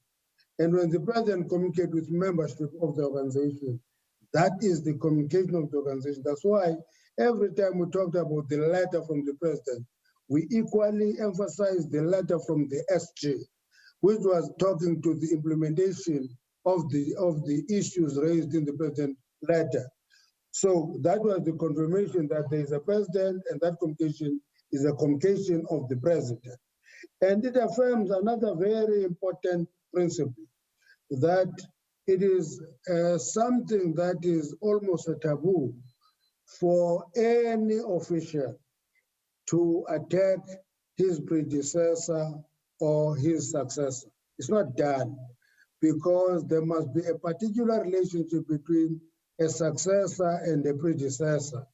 And when the president communicates with membership of the organization, that is the communication of the organization. That's why every time we talked about the letter from the president, we equally emphasize the letter from the SG, which was talking to the implementation of the issues raised in the president's letter. So that was the confirmation that there is a president and that communication is a communication of the president. And it affirms another very important principle, that it is something that is almost a taboo for any official to attack his predecessor or his successor. It's not done because there must be a particular relationship between a successor and a predecessor.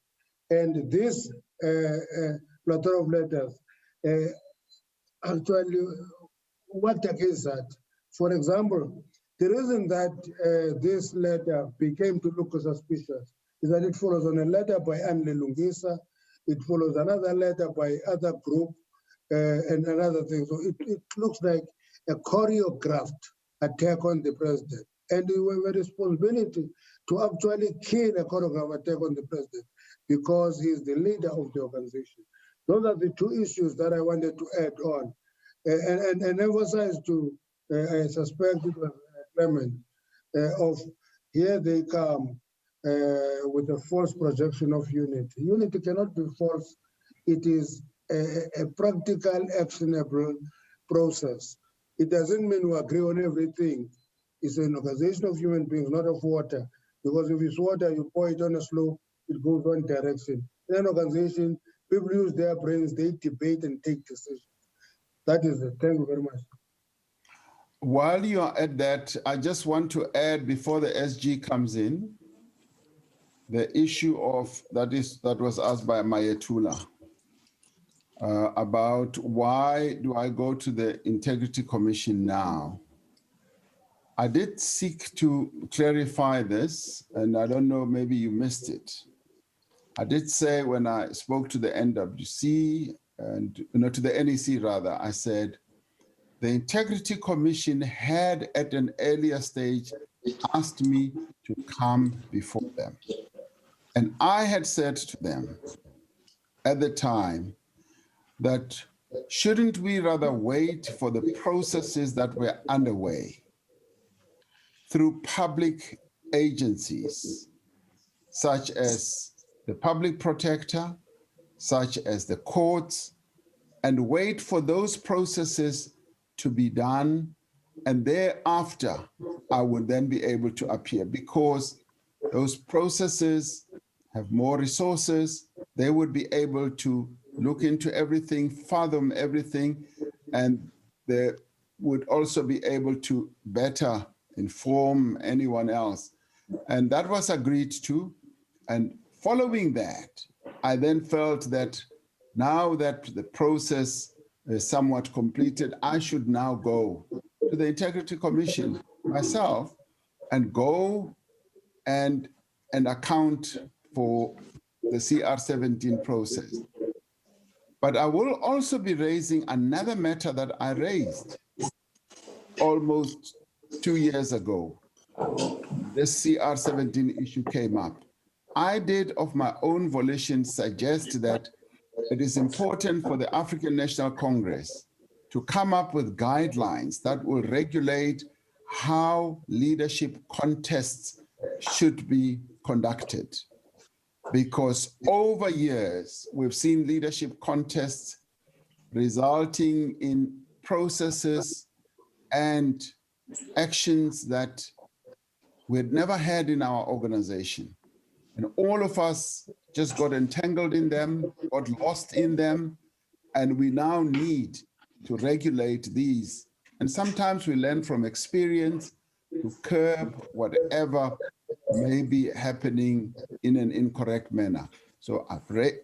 And this plethora of letters actually worked against that. For example, the reason that this letter became to look suspicious is that it follows on a letter by Anne Lungisa, it follows another letter by other group, and another thing. So it looks like a choreographed attack on the president. And we have a responsibility to actually kill a choreographed attack on the president because he's the leader of the organization. Those are the two issues that I wanted to add on and emphasize to, I suspect it was Clement, of here they come with a false projection of unity. Unity cannot be false. It is a practical, actionable process. It doesn't mean we agree on everything. It's an organization of human beings, not of water. Because if it's water, you pour it on a slope, it goes one direction. In an organization, people use their brains, they debate and take decisions. That is it. Thank you very much. While you are at that, I just want to add before the SG comes in, the issue of that was asked by Mayetula about why do I go to the Integrity Commission now? I did seek to clarify this, and I don't know, maybe you missed it. I did say when I spoke to the NWC, and to the NEC rather, I said, the Integrity Commission had at an earlier stage asked me to come before them. And I had said to them at the time that shouldn't we rather wait for the processes that were underway through public agencies, such as the public protector, such as the courts, and wait for those processes to be done, and thereafter I would then be able to appear, because those processes have more resources. They would be able to look into everything, fathom everything, and they would also be able to better inform anyone else. And that was agreed to. And following that, I then felt that now that the process is somewhat completed, I should now go to the Integrity Commission myself and go and account for the CR17 process. But I will also be raising another matter that I raised almost 2 years ago. This CR17 issue came up. I did, of my own volition, suggest that it is important for the African National Congress to come up with guidelines that will regulate how leadership contests should be conducted. Because over years, we've seen leadership contests resulting in processes and actions that we had never had in our organization. And all of us just got entangled in them, got lost in them, and we now need to regulate these. And sometimes we learn from experience to curb whatever may be happening in an incorrect manner. So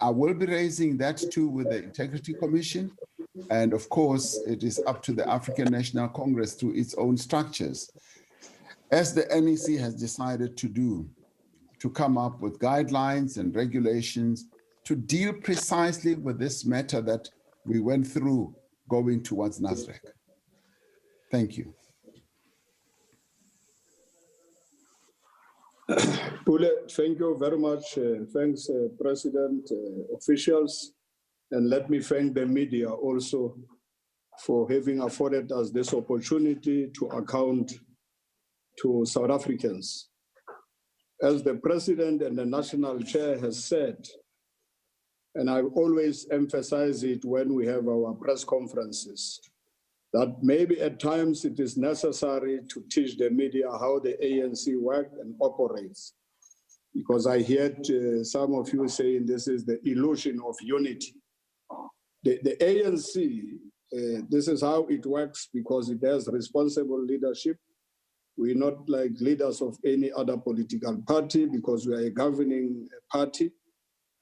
I will be raising that too with the Integrity Commission. And of course, it is up to the African National Congress through its own structures, as the NEC has decided to do, to come up with guidelines and regulations to deal precisely with this matter that we went through going towards Nasrec. Thank you. Pule, thank you very much. Thanks, President, officials. And let me thank the media also for having afforded us this opportunity to account to South Africans. As the President and the National Chair has said, and I always emphasize it when we have our press conferences, that maybe at times it is necessary to teach the media how the ANC works and operates. Because I heard some of you saying this is the illusion of unity. The ANC, this is how it works because it has responsible leadership. We're not like leaders of any other political party because we are a governing party,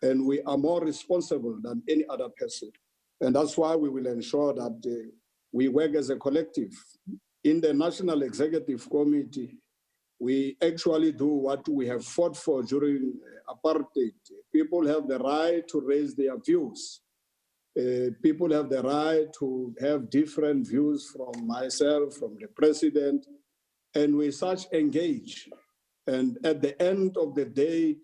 and we are more responsible than any other person. And that's why we will ensure that we work as a collective. In the National Executive Committee, we actually do what we have fought for during apartheid. People have the right to raise their views. People have the right to have different views from myself, from the president, and we such engage. And at the end of the day,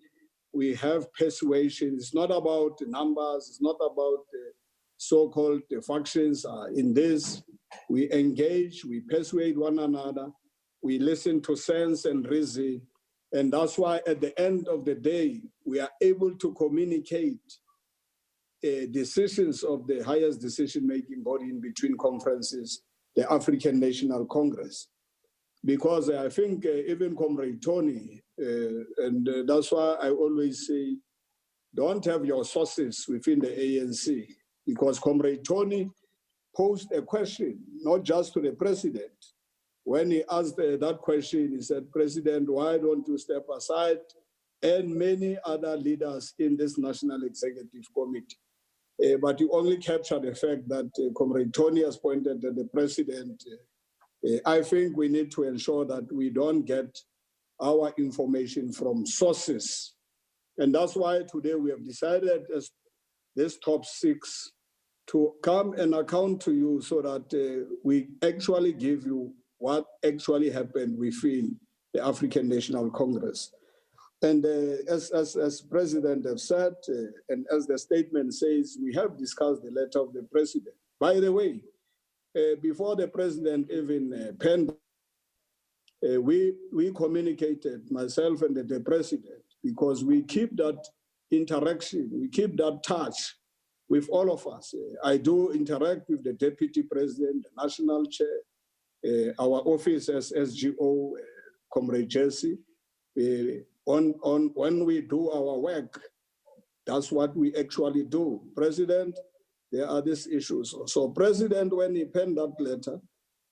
we have persuasion. It's not about the numbers, it's not about the so-called factions in this. We engage, we persuade one another, we listen to sense and reason, and that's why at the end of the day, we are able to communicate decisions of the highest decision-making body in between conferences, the African National Congress. Because I think even Comrade Tony, and that's why I always say, don't have your sources within the ANC, because Comrade Tony posed a question, not just to the president. When he asked that question, he said, President, why don't you step aside? And many other leaders in this National Executive Committee. But you only capture the fact that Comrade Tony has pointed at the president. I think we need to ensure that we don't get our information from sources. And that's why today we have decided as this top 6 to come and account to you so that we actually give you what actually happened within the African National Congress. And as President have said, and as the statement says, we have discussed the letter of the President. By the way, before the President even penned, we communicated, myself and the President, because we keep that interaction, we keep that touch with all of us. I do interact with the Deputy President, the National Chair, our office as SGO, Comrade Jesse. When we do our work, that's what we actually do. President, there are these issues. So President, when he penned that letter,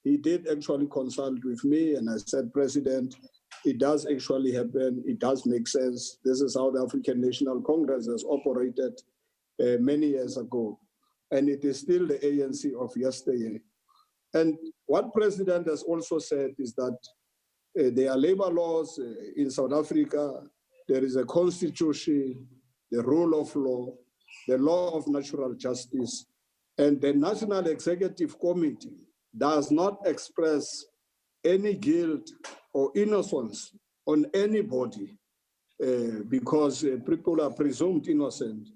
he did actually consult with me, and I said, President, it does actually happen. It does make sense. This is how the African National Congress has operated many years ago, and it is still the ANC of yesteryear. And what President has also said is that there are labor laws in South Africa. There is a constitution, the rule of law, the law of natural justice, and the National Executive Committee does not express any guilt or innocence on anybody because people are presumed innocent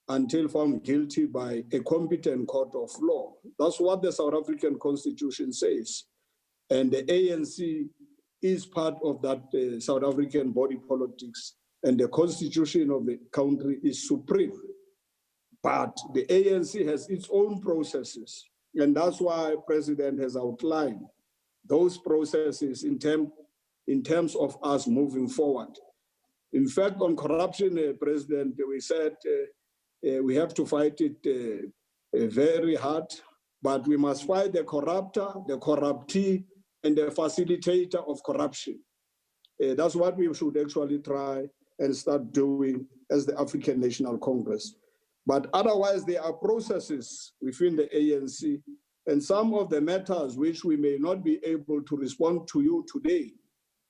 until found guilty by a competent court of law. That's what the South African Constitution says. And the ANC is part of that South African body politics, and the constitution of the country is supreme. But the ANC has its own processes, and that's why President has outlined those processes in terms of us moving forward. In fact, on corruption, President, we said we have to fight it very hard, but we must fight the corrupter, the corruptee, and the facilitator of corruption. That's what we should actually try and start doing as the African National Congress. But otherwise, there are processes within the ANC, and some of the matters which we may not be able to respond to you today,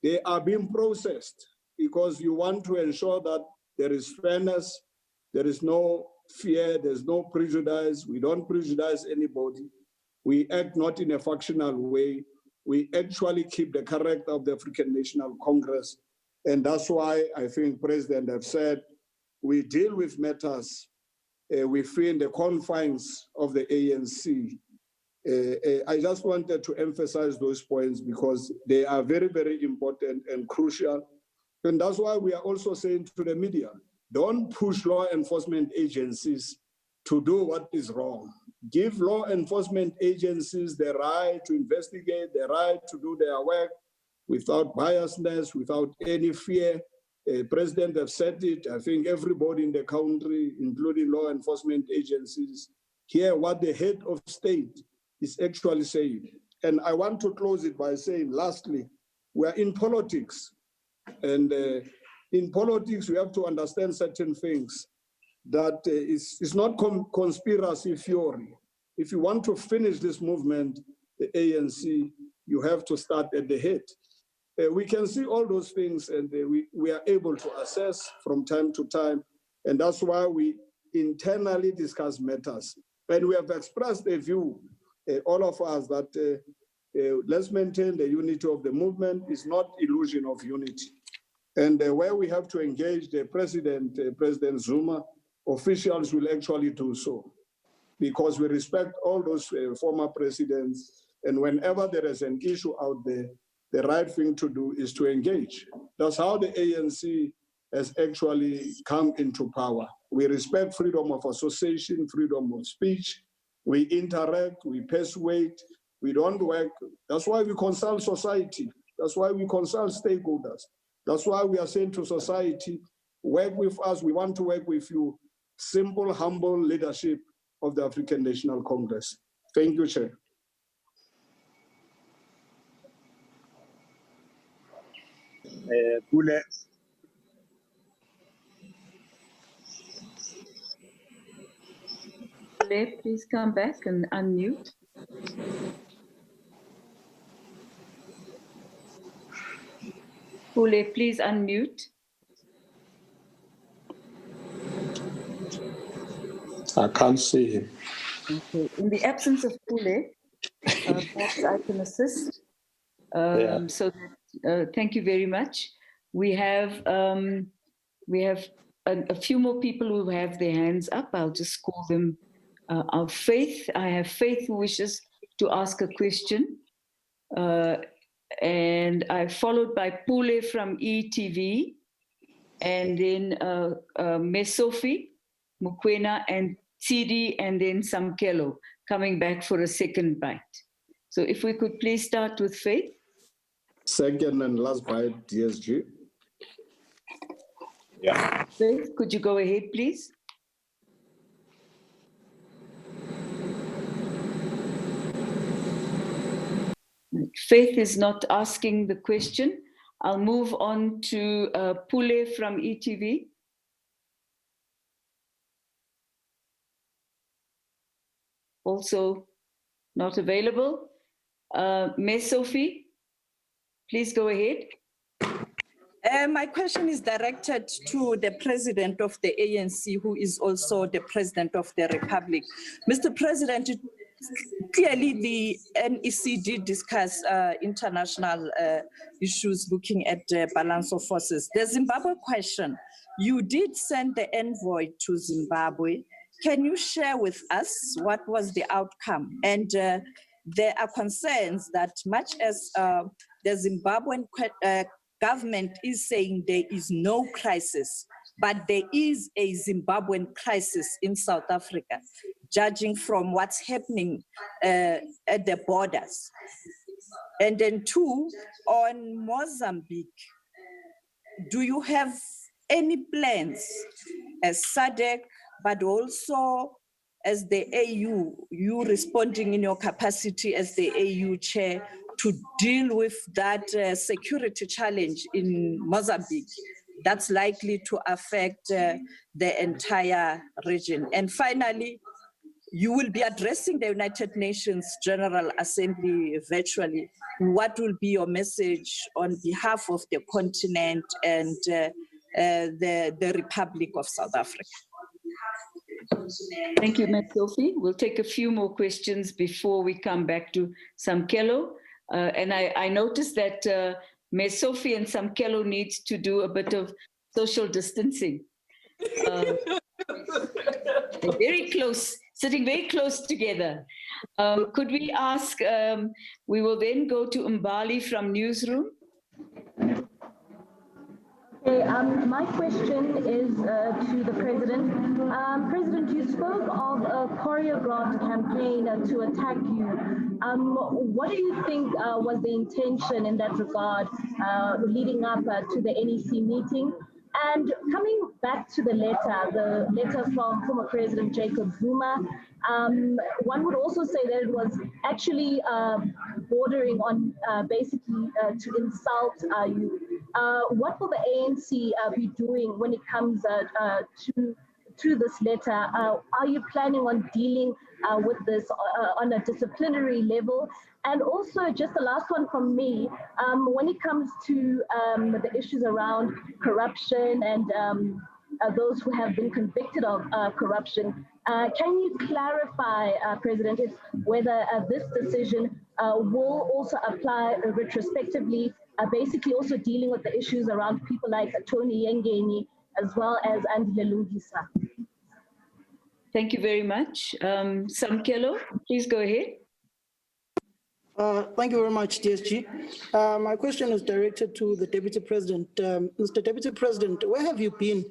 they are being processed because you want to ensure that there is fairness, there is no fear, there's no prejudice. We don't prejudice anybody. We act not in a factional way. We actually keep the character of the African National Congress. And that's why I think President have said we deal with matters within the confines of the ANC. I just wanted to emphasize those points because they are very, very important and crucial. And that's why we are also saying to the media, don't push law enforcement agencies to do what is wrong. Give law enforcement agencies the right to investigate, the right to do their work without biasness, without any fear. President have said it. I think everybody in the country, including law enforcement agencies, hear what the head of state is actually saying. And I want to close it by saying, lastly, we are in politics. And in politics, we have to understand certain things. That it's not conspiracy theory. If you want to finish this movement, the ANC, you have to start at the head. We can see all those things, and we are able to assess from time to time, and that's why we internally discuss matters. And we have expressed a view, all of us, that let's maintain the unity of the movement. It's not illusion of unity. And where we have to engage the President, President Zuma, officials will actually do so, because we respect all those former presidents, and whenever there is an issue out there, the right thing to do is to engage. That's how the ANC has actually come into power. We respect freedom of association, freedom of speech. We interact, we persuade, we don't work. That's why we consult society. That's why we consult stakeholders. That's why we are saying to society, work with us, we want to work with you. Simple, humble leadership of the African National Congress. Thank you, Chair. Pule. Pule, please come back and unmute. Pule, please unmute. I can't see him. Okay. In the absence of Pule, perhaps I can assist. So thank you very much. We have a few more people who have their hands up. I'll just call them our Faith. I have Faith who wishes to ask a question. And I followed by Pule from ETV, and then Mesofi, Mukwena, and Tsidi, and then Samkelo coming back for a second bite. So if we could please start with Faith. Second and last bite, DSG. Yeah. Faith, could you go ahead, please? Faith is not asking the question. I'll move on to Pule from ETV. Also not available. Sophie, please go ahead. My question is directed to the president of the ANC, who is also the president of the Republic. Mr. President, clearly the NEC did discuss international issues looking at the balance of forces. The Zimbabwe question, you did send the envoy to Zimbabwe. Can you share with us what was the outcome? And there are concerns that much as the Zimbabwean government is saying there is no crisis, but there is a Zimbabwean crisis in South Africa, judging from what's happening at the borders. And then two, on Mozambique, do you have any plans as SADC, but also as the AU, you responding in your capacity as the AU chair, to deal with that security challenge in Mozambique that's likely to affect the entire region? And finally, you will be addressing the United Nations General Assembly virtually. What will be your message on behalf of the continent and the Republic of South Africa? Thank you, Ms. Sophie. We'll take a few more questions before we come back to Samkelo. And I noticed that Ms. Sophie and Samkelo need to do a bit of social distancing. Very close, sitting very close together. Could we ask, we will then go to Mbali from Newsroom. Okay, my question is to the President. President, you spoke of a choreographed campaign to attack you. What do you think was the intention in that regard leading up to the NEC meeting? And coming back to the letter from former President Jacob Zuma, one would also say that it was actually bordering on basically to insult you. What will the ANC be doing when it comes to this letter? Are you planning on dealing with this on a disciplinary level? And also, just the last one from me, when it comes to the issues around corruption and those who have been convicted of corruption, can you clarify, President, whether this decision will also apply retrospectively, basically also dealing with the issues around people like Tony Yengeni as well as Andile Lungisa? Thank you very much. Samkelo, please go ahead. Thank you very much, DSG. My question is directed to the Deputy President. Mr. Deputy President, where have you been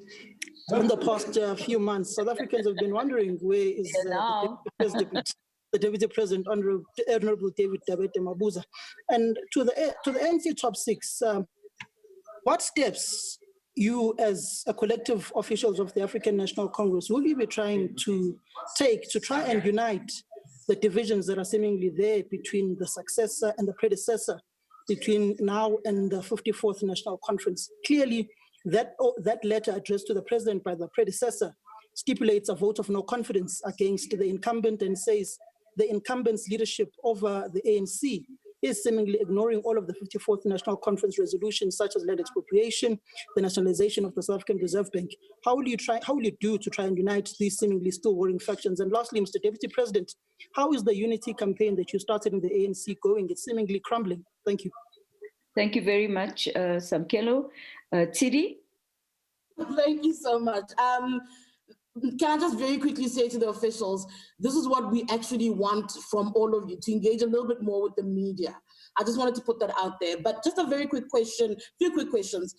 in the past few months? South Africans have been wondering where is the Deputy President, Honorable David Dabete Mabuza. And to the ANC top six, what steps you as a collective officials of the African National Congress will you be trying to take to try and unite the divisions that are seemingly there between the successor and the predecessor, between now and the 54th National Conference? Clearly, that letter addressed to the president by the predecessor stipulates a vote of no confidence against the incumbent and says the incumbent's leadership over the ANC is seemingly ignoring all of the 54th National Conference resolutions, such as land expropriation, the nationalization of the South African Reserve Bank. How will you do to try and unite these seemingly still warring factions? And lastly, Mr. Deputy President, how is the unity campaign that you started in the ANC going? It's seemingly crumbling. Thank you. Thank you very much, Samkelo. Tsidi? Thank you so much. Can I just very quickly say to the officials, this is what we actually want from all of you, to engage a little bit more with the media. I just wanted to put that out there. But just a very quick question, few quick questions.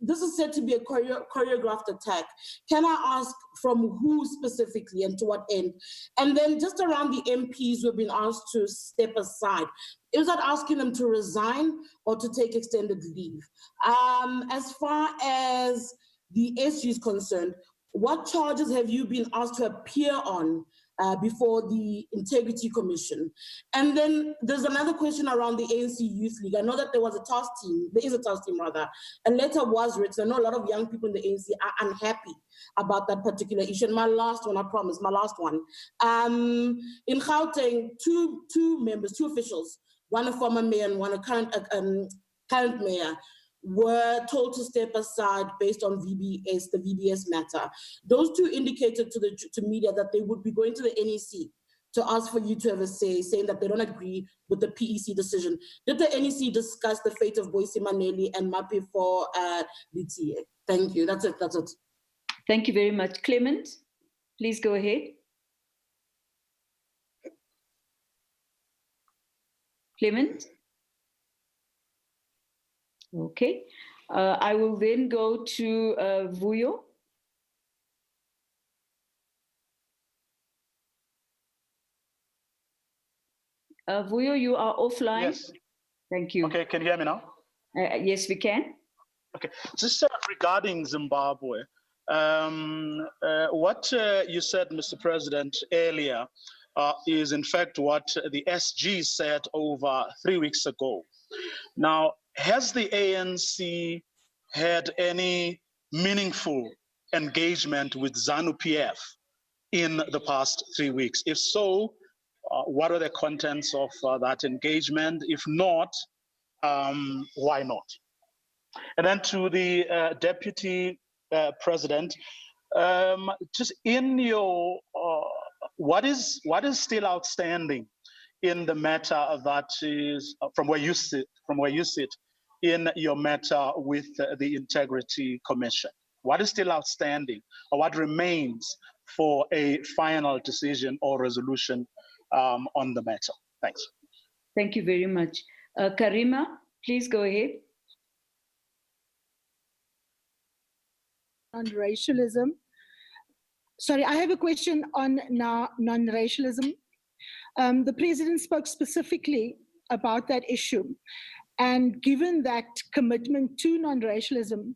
This is said to be a choreographed attack. Can I ask from who specifically and to what end? And then just around the MPs who have been asked to step aside, is that asking them to resign or to take extended leave? As far as the SG is concerned, what charges have you been asked to appear on before the Integrity Commission? And then there's another question around the ANC Youth League. I know that there was a task team, there is a task team rather. A letter was written. I know a lot of young people in the ANC are unhappy about that particular issue. And my last one, I promise, my last one. In Gauteng, two members, two officials, one a former mayor and one a current mayor, were told to step aside based on VBS, the VBS matter. Those two indicated to media that they would be going to the NEC to ask for you to have a say, saying that they don't agree with the PEC decision. Did the NEC discuss the fate of Boyce Maneli and Mapi for Litie? Thank you. That's it. That's it. Thank you very much. Clement, please go ahead. Clement? Okay. I will then go to Vuyo. Vuyo, you are offline. Yes. Thank you. Okay, can you hear me now? Yes, we can. Okay, just regarding Zimbabwe, what you said, Mr. President, earlier is in fact what the SG said over 3 weeks ago. Now, has the ANC had any meaningful engagement with ZANU-PF in the past 3 weeks? If so, what are the contents of that engagement? If not, why not? And then to the Deputy President, just in your, what is still outstanding in the matter that is from where you sit in your matter with the Integrity Commission? What is still outstanding, or what remains for a final decision or resolution on the matter? Thanks. Thank you very much. Karima, please go ahead. On racialism. Sorry, I have a question on non-racialism. The president spoke specifically about that issue. And given that commitment to non-racialism,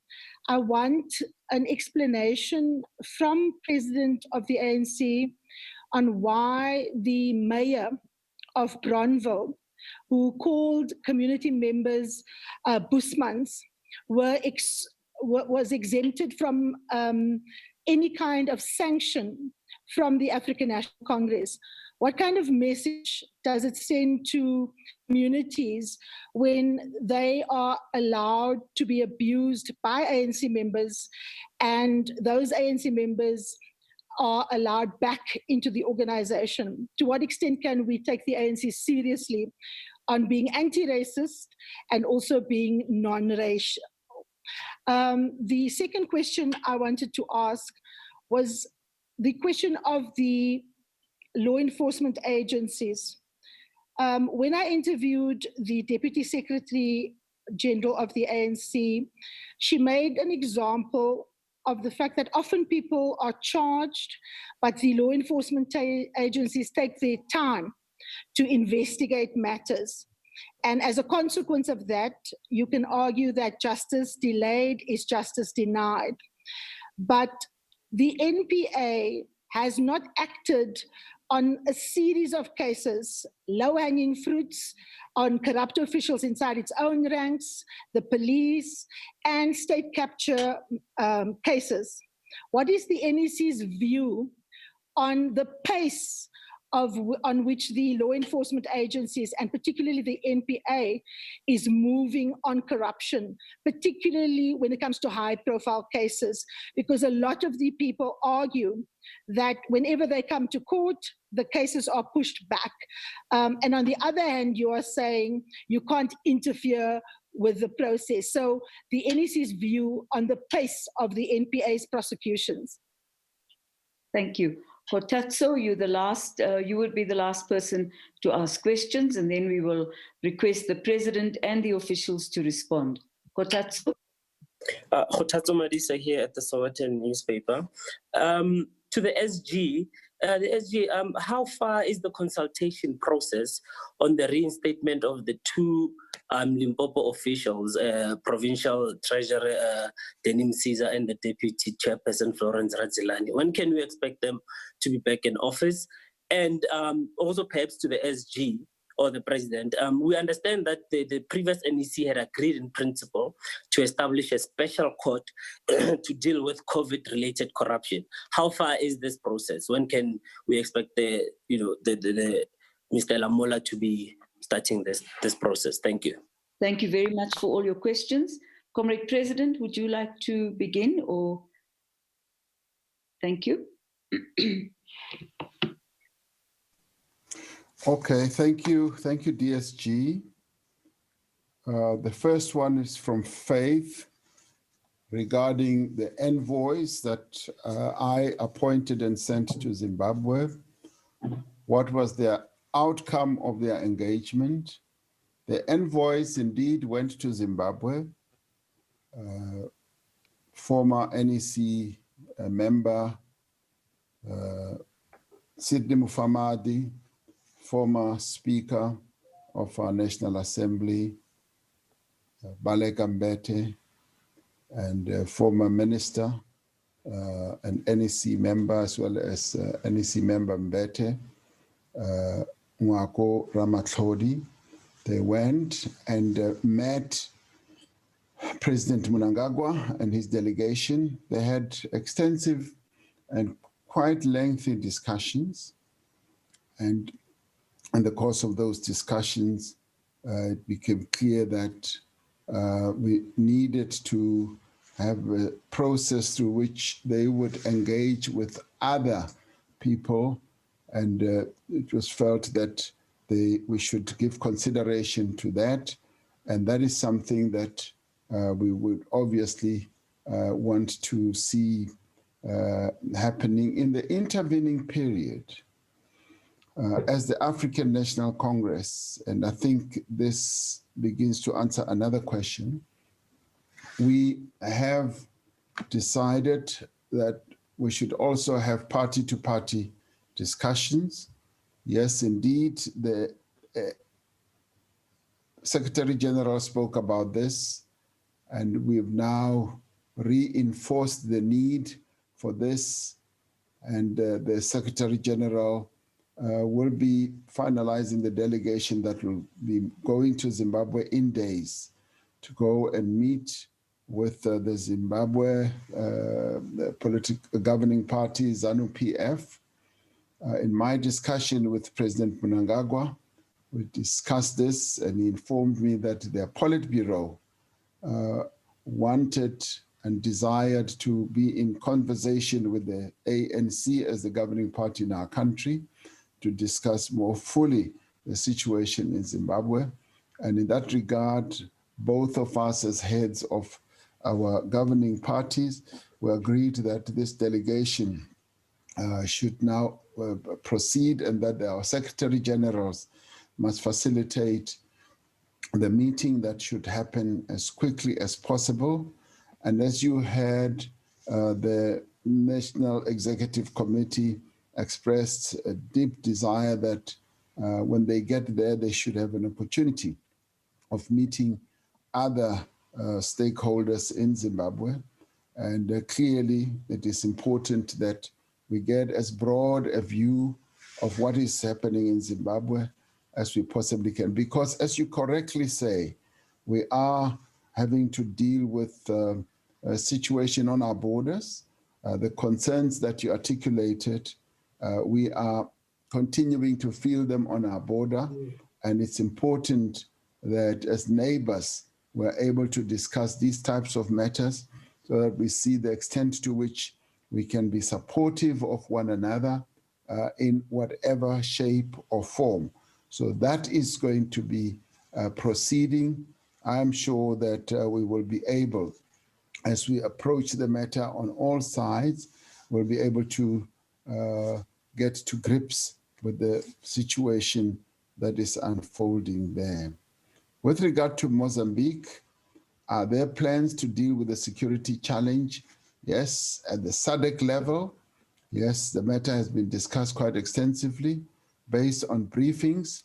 I want an explanation from President of the ANC on why the mayor of Bronville, who called community members Busmans, was exempted from any kind of sanction from the African National Congress. What kind of message does it send to communities when they are allowed to be abused by ANC members and those ANC members are allowed back into the organization? To what extent can we take the ANC seriously on being anti-racist and also being non-racial? The second question I wanted to ask was the question of the law enforcement agencies. When I interviewed the Deputy Secretary General of the ANC, she made an example of the fact that often people are charged, but the law enforcement agencies take their time to investigate matters. And as a consequence of that, you can argue that justice delayed is justice denied. But the NPA has not acted on a series of cases, low-hanging fruits, on corrupt officials inside its own ranks, the police, and state capture cases. What is the NEC's view on the pace on which the law enforcement agencies, and particularly the NPA, is moving on corruption, particularly when it comes to high-profile cases, because a lot of the people argue that whenever they come to court, the cases are pushed back. And on the other hand, you are saying you can't interfere with the process. So the NEC's view on the pace of the NPA's prosecutions. Thank you. Kotatso, you would be the last person to ask questions, and then we will request the president and the officials to respond. Kotatso. Kotatso Madisa here at the Sowetan newspaper. To the SG, how far is the consultation process on the reinstatement of the two Limpopo officials, Provincial Treasurer Denim Caesar and the Deputy Chairperson Florence Radzilani? When can we expect them to be back in office? And also perhaps to the SG or the president, we understand that the previous NEC had agreed in principle to establish a special court to deal with COVID-related corruption. How far is this process? When can we expect the Mr. Lamola to be starting this process? Thank you. Thank you very much for all your questions. Comrade President, would you like to begin or? Thank you. Okay, thank you, DSG. The first one is from Faith regarding the envoys that I appointed and sent to Zimbabwe. What was the outcome of their engagement? The envoys indeed went to Zimbabwe. Former NEC member Sidney Mufamadi, former Speaker of our National Assembly, Baleka Mbete, and former Minister and NEC member, as well as NEC member Mbete, Mwako Ramatlodi. They went and met President Mnangagwa and his delegation. They had extensive and quite lengthy discussions. And in the course of those discussions, it became clear that we needed to have a process through which they would engage with other people. And it was felt that we should give consideration to that. And that is something that we would obviously want to see happening in the intervening period. As the African National Congress, and I think this begins to answer another question, we have decided that we should also have party-to-party discussions. Yes, indeed, the Secretary General spoke about this, and we've now reinforced the need for this, and the Secretary General will be finalizing the delegation that will be going to Zimbabwe in days to go and meet with the Zimbabwe political governing party, ZANU-PF. In my discussion with President Mnangagwa, we discussed this, and he informed me that their Politburo wanted and desired to be in conversation with the ANC as the governing party in our country to discuss more fully the situation in Zimbabwe. And in that regard, both of us as heads of our governing parties, we agreed that this delegation should now proceed, and that our Secretary Generals must facilitate the meeting that should happen as quickly as possible. And as you heard, the National Executive Committee expressed a deep desire that when they get there, they should have an opportunity of meeting other stakeholders in Zimbabwe. And clearly, it is important that we get as broad a view of what is happening in Zimbabwe as we possibly can. Because as you correctly say, we are having to deal with a situation on our borders. The concerns that you articulated, we are continuing to feel them on our border. And it's important that as neighbors, we're able to discuss these types of matters so that we see the extent to which we can be supportive of one another in whatever shape or form. So that is going to be proceeding. I'm sure that we will be able, as we approach the matter on all sides, we'll be able to get to grips with the situation that is unfolding there. With regard to Mozambique, are there plans to deal with the security challenge? Yes, at the SADC level, yes, the matter has been discussed quite extensively based on briefings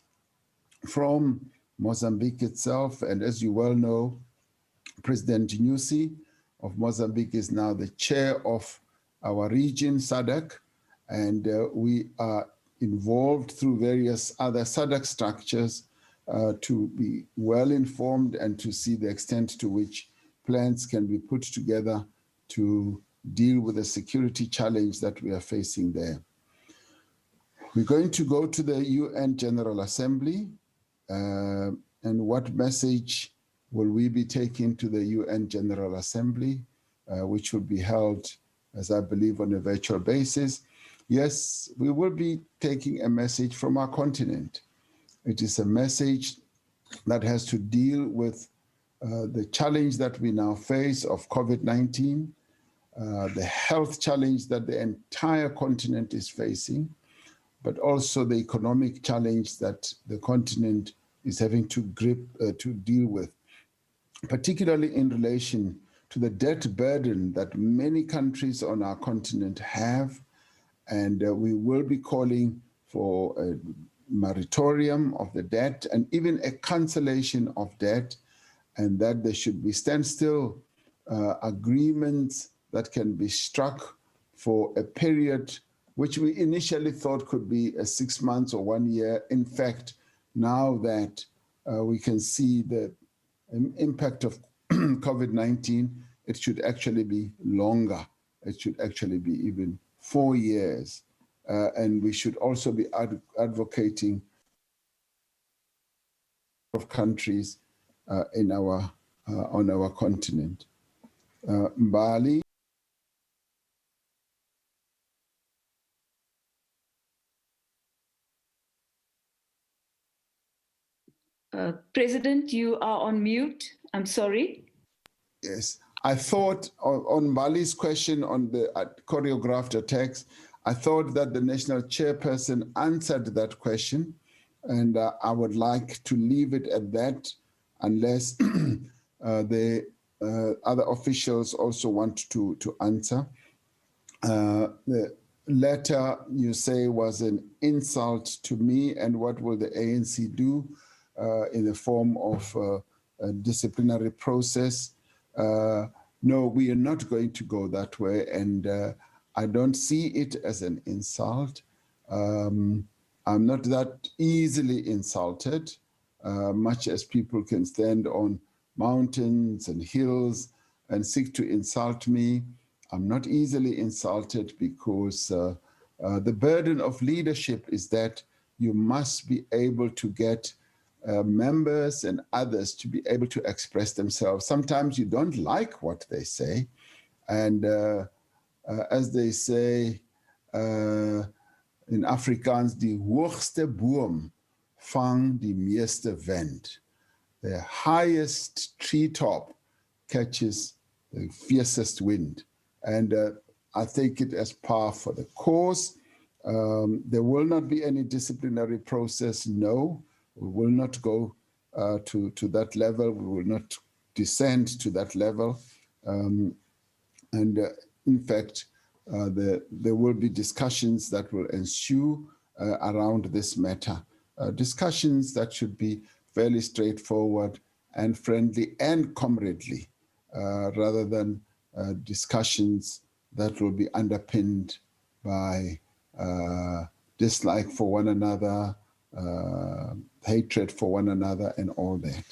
from Mozambique itself. And as you well know, President Nyusi of Mozambique is now the chair of our region, SADC, and we are involved through various other SADC structures to be well informed and to see the extent to which plans can be put together to deal with the security challenge that we are facing there. We're going to go to the UN General Assembly, and what message will we be taking to the UN General Assembly, which will be held, as I believe, on a virtual basis? Yes, we will be taking a message from our continent. It is a message that has to deal with the challenge that we now face of COVID-19, the health challenge that the entire continent is facing, but also the economic challenge that the continent is having to deal with, particularly in relation to the debt burden that many countries on our continent have. And we will be calling for a moratorium of the debt and even a cancellation of debt, and that there should be standstill agreements that can be struck for a period which we initially thought could be 6 months or 1 year. In fact, now that we can see the impact of COVID-19, it should actually be longer. It should actually be even 4 years. And we should also be advocating of countries on our continent. Mbali. President, you are on mute. I'm sorry. Yes, I thought on Mbali's question on the choreographed attacks, I thought that the national chairperson answered that question, and I would like to leave it at that unless the other officials also want to answer. The letter you say was an insult to me, and what will the ANC do in the form of a disciplinary process? No, we are not going to go that way, and I don't see it as an insult. I'm not that easily insulted, much as people can stand on mountains and hills and seek to insult me. I'm not easily insulted because the burden of leadership is that you must be able to get members and others to be able to express themselves. Sometimes you don't like what they say. And as they say in Afrikaans, die hoogste boom vang die meeste wind. The highest treetop catches the fiercest wind. And I take it as par for the course. There will not be any disciplinary process, no. We will not go to that level. We will not descend to that level. In fact, there will be discussions that will ensue around this matter. Discussions that should be fairly straightforward and friendly and comradely, rather than discussions that will be underpinned by dislike for one another, hatred for one another, and all that.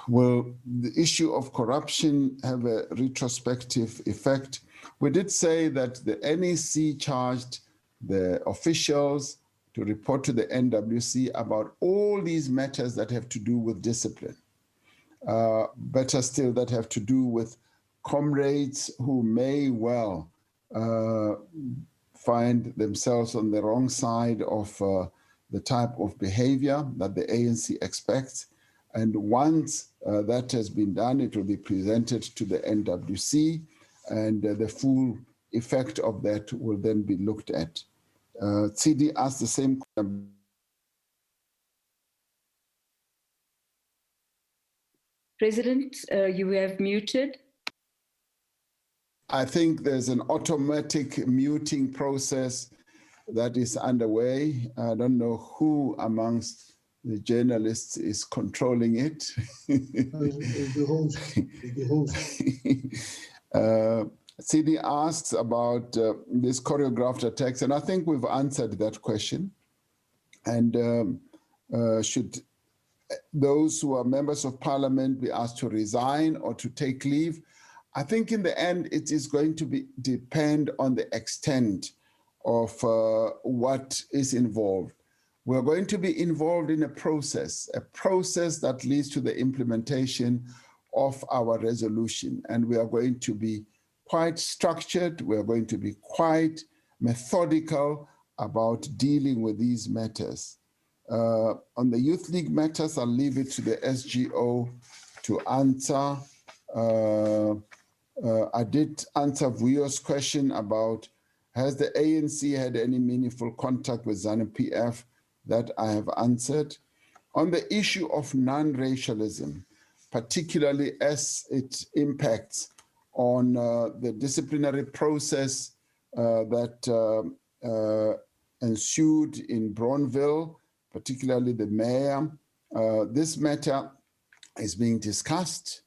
Will the issue of corruption have a retrospective effect? We did say that the NEC charged the officials to report to the NWC about all these matters that have to do with discipline. Better still, that have to do with comrades who may well find themselves on the wrong side of the type of behavior that the ANC expects. And once that has been done, it will be presented to the NWC, and the full effect of that will then be looked at. CD asked the same question. President, you have muted. I think there's an automatic muting process that is underway. I don't know who amongst the journalists is controlling it. The host. CD asks about this choreographed attacks, and I think we've answered that question. And should those who are members of parliament be asked to resign or to take leave? I think in the end, it is going to depend on the extent of what is involved. We're going to be involved in a process that leads to the implementation of our resolution. And we are going to be quite structured. We are going to be quite methodical about dealing with these matters. On the Youth League matters, I'll leave it to the SGO to answer. I did answer Vuyo's question about, has the ANC had any meaningful contact with ZANU-PF? That I have answered. On the issue of non-racialism, particularly as it impacts on the disciplinary process that ensued in Bronville, particularly the mayor, this matter is being discussed.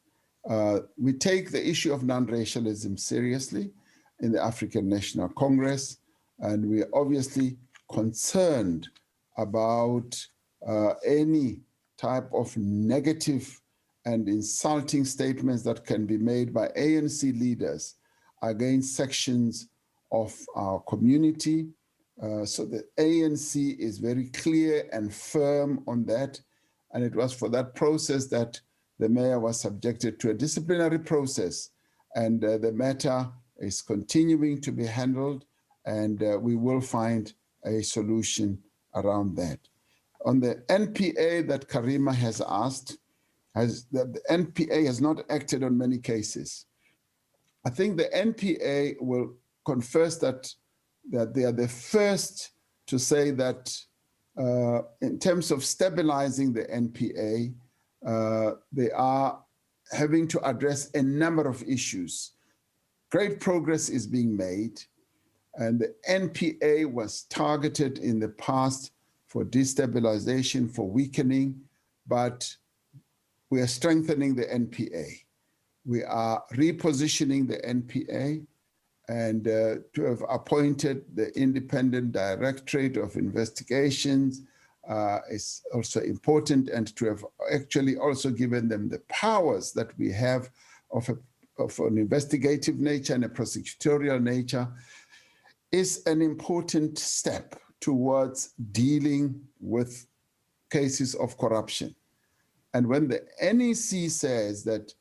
We take the issue of non-racialism seriously in the African National Congress, and we are obviously concerned about any type of negative and insulting statements that can be made by ANC leaders against sections of our community. So the ANC is very clear and firm on that. And it was for that process that the mayor was subjected to a disciplinary process. And the matter is continuing to be handled, and we will find a solution around that. On the NPA that Karima has asked, the NPA has not acted on many cases. I think the NPA will confess that they are the first to say that in terms of stabilizing the NPA, they are having to address a number of issues. Great progress is being made, and the NPA was targeted in the past for destabilization, for weakening, but we are strengthening the NPA. We are repositioning the NPA, and to have appointed the Independent Directorate of Investigations is also important, and to have actually also given them the powers that we have of an investigative nature and a prosecutorial nature is an important step towards dealing with cases of corruption. And when the NEC says that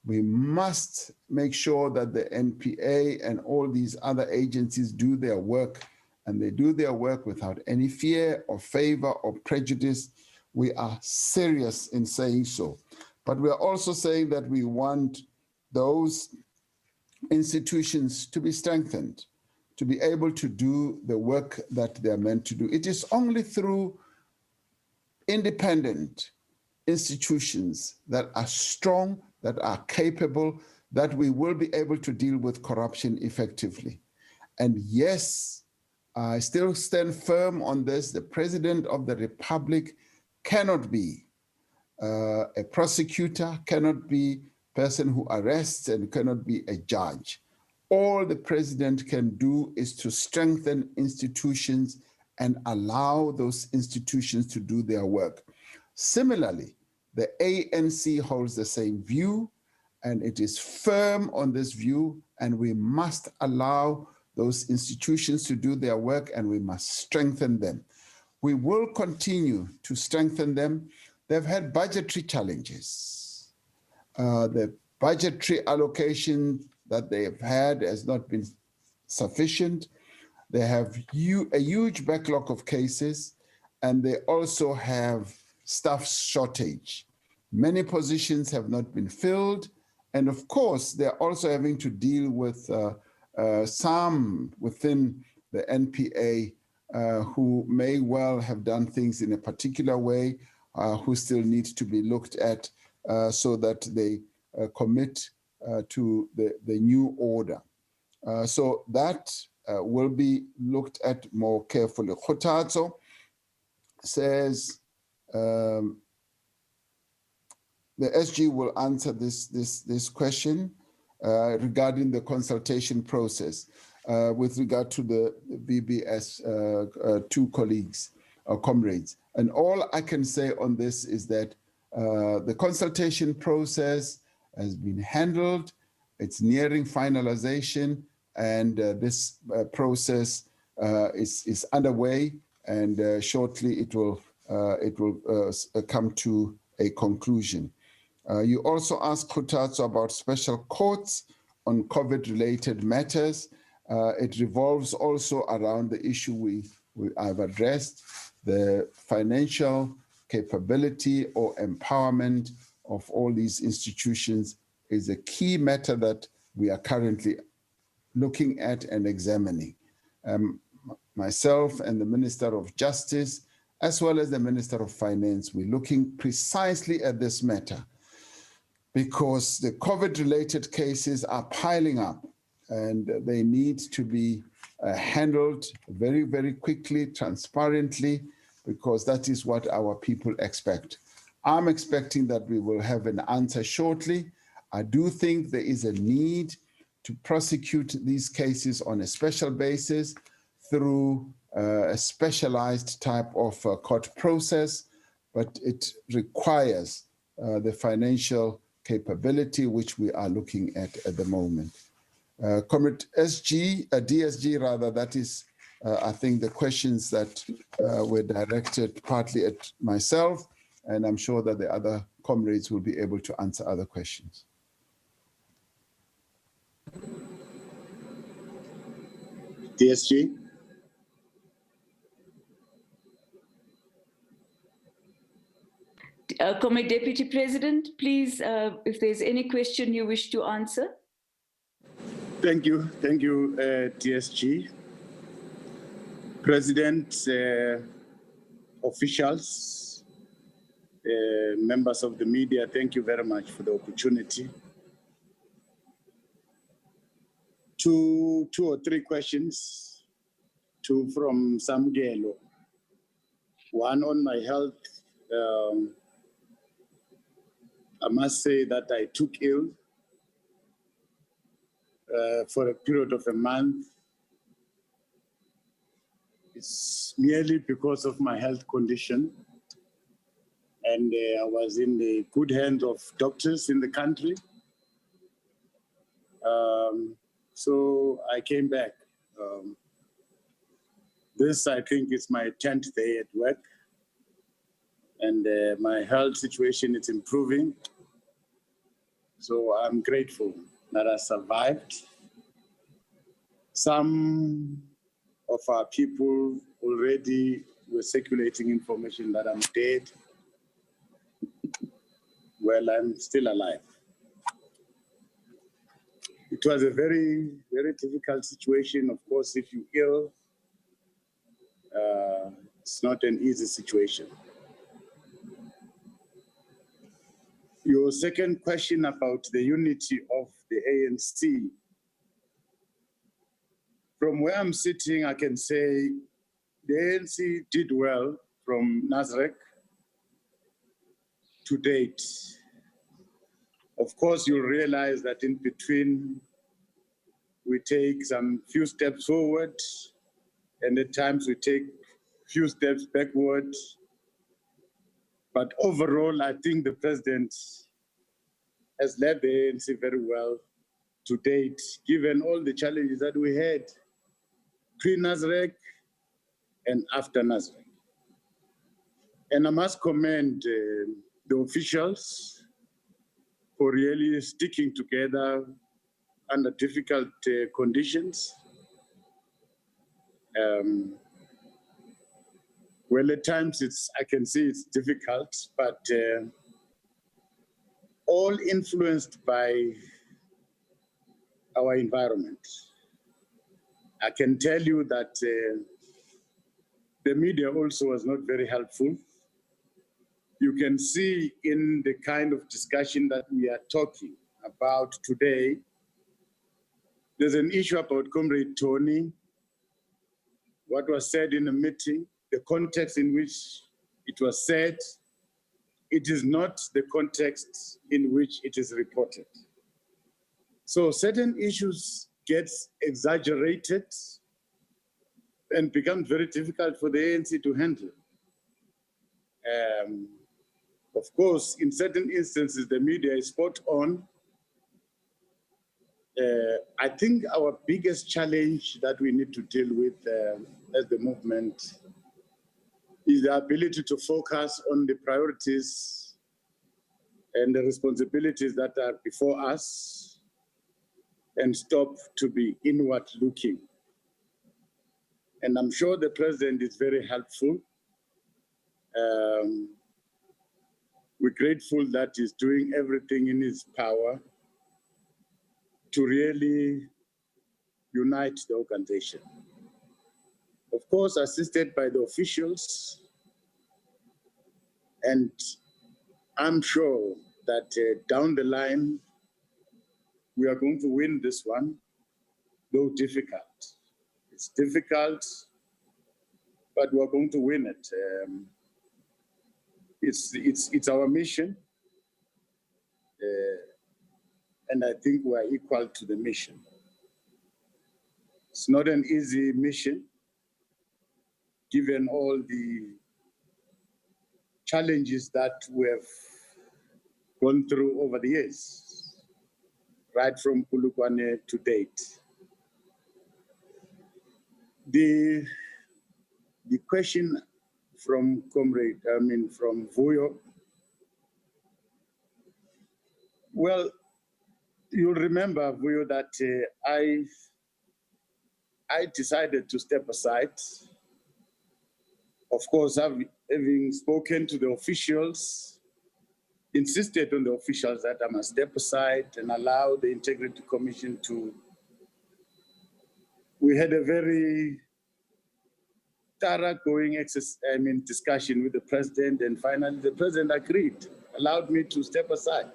we must make sure that the NPA and all these other agencies do their work, and they do their work without any fear or favor or prejudice, we are serious in saying so. But we are also saying that we want those institutions to be strengthened, to be able to do the work that they are meant to do. It is only through independent institutions that are strong, that are capable, that we will be able to deal with corruption effectively. And yes, I still stand firm on this. The President of the Republic cannot be a prosecutor, cannot be a person who arrests, and cannot be a judge. All the President can do is to strengthen institutions and allow those institutions to do their work. Similarly, the ANC holds the same view, and it is firm on this view, and we must allow those institutions to do their work, and we must strengthen them. We will continue to strengthen them. They've had budgetary challenges. The budgetary allocation that they have had has not been sufficient. They have a huge backlog of cases, and they also have staff shortage. Many positions have not been filled, and of course, they're also having to deal with some within the NPA who may well have done things in a particular way, who still need to be looked at so that they commit to the new order. So that will be looked at more carefully. Khothatso says the SG will answer this question regarding the consultation process with regard to the VBS two colleagues or comrades. And all I can say on this is that the consultation process has been handled. It's nearing finalization, and this process is underway, and shortly it will come to a conclusion. You also asked Khothatso about special courts on COVID-related matters. It revolves also around the issue I've addressed, the financial capability or empowerment of all these institutions is a key matter that we are currently looking at and examining. Myself and the Minister of Justice, as well as the Minister of Finance, we're looking precisely at this matter because the COVID-related cases are piling up and they need to be handled very, very quickly, transparently, because that is what our people expect. I'm expecting that we will have an answer shortly. I do think there is a need to prosecute these cases on a special basis through a specialized type of court process, but it requires the financial capability, which we are looking at the moment. Comrade DSG rather, that is, I think, the questions that were directed partly at myself, and I'm sure that the other comrades will be able to answer other questions. DSG. Comrade Deputy President, please, if there's any question you wish to answer. Thank you, DSG. President, officials, members of the media, thank you very much for the opportunity. Two or three questions, two from Samgelo. One on my health. I must say that I took ill for a period of a month. It's merely because of my health condition. And I was in the good hands of doctors in the country. So I came back. This, I think, is my 10th day at work. And my health situation is improving. So I'm grateful that I survived. Some of our people already were circulating information that I'm dead. Well, I'm still alive. It was a very, very difficult situation. Of course, if you're ill, it's not an easy situation. Your second question about the unity of the ANC. From where I'm sitting, I can say the ANC did well from Nasrec to date. Of course, you'll realize that in between, we take some few steps forward, and at times we take few steps backward. But overall, I think the president has led the ANC very well to date, given all the challenges that we had pre-Nasrec and after Nasrec. And I must commend the officials for really sticking together under difficult conditions. Well, at times I can see it's difficult, but all influenced by our environment. I can tell you that the media also was not very helpful. You can see in the kind of discussion that we are talking about today, there's an issue about Comrade Tony, what was said in a meeting, the context in which it was said. It is not the context in which it is reported. So certain issues get exaggerated and become very difficult for the ANC to handle. Of course, in certain instances, the media is spot on. I think our biggest challenge that we need to deal with as the movement is the ability to focus on the priorities and the responsibilities that are before us and stop to be inward looking. And I'm sure the president is very helpful. We're grateful that he's doing everything in his power to really unite the organization. Of course, assisted by the officials, and I'm sure that down the line, we are going to win this one, though difficult. It's difficult, but we're going to win it. It's our mission, and I think we're equal to the mission. It's not an easy mission, given all the challenges that we have gone through over the years, right from Polokwane to date. The question from from Vuyo, well, you'll remember, Vuyo, that I decided to step aside. Of course, having spoken to the officials, insisted on the officials that I must step aside and allow the Integrity Commission to. We had a very thoroughgoing discussion with the president, and finally the president agreed, allowed me to step aside.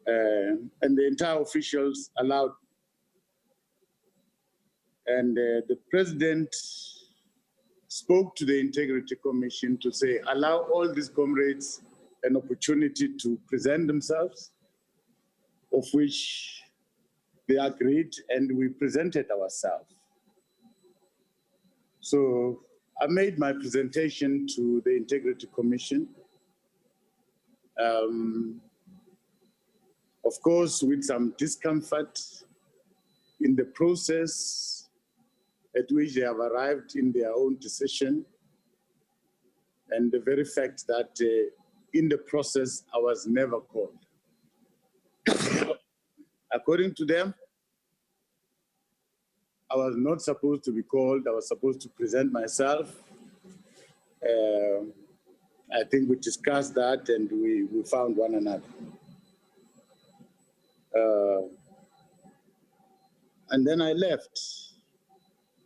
And the entire officials allowed. And the president spoke to the Integrity Commission to say, allow all these comrades an opportunity to present themselves, of which they agreed, and we presented ourselves. So I made my presentation to the Integrity Commission. Of course, with some discomfort in the process at which they have arrived in their own decision, and the very fact that in the process, I was never called. According to them, I was not supposed to be called. I was supposed to present myself. I think we discussed that, and we found one another. And then I left,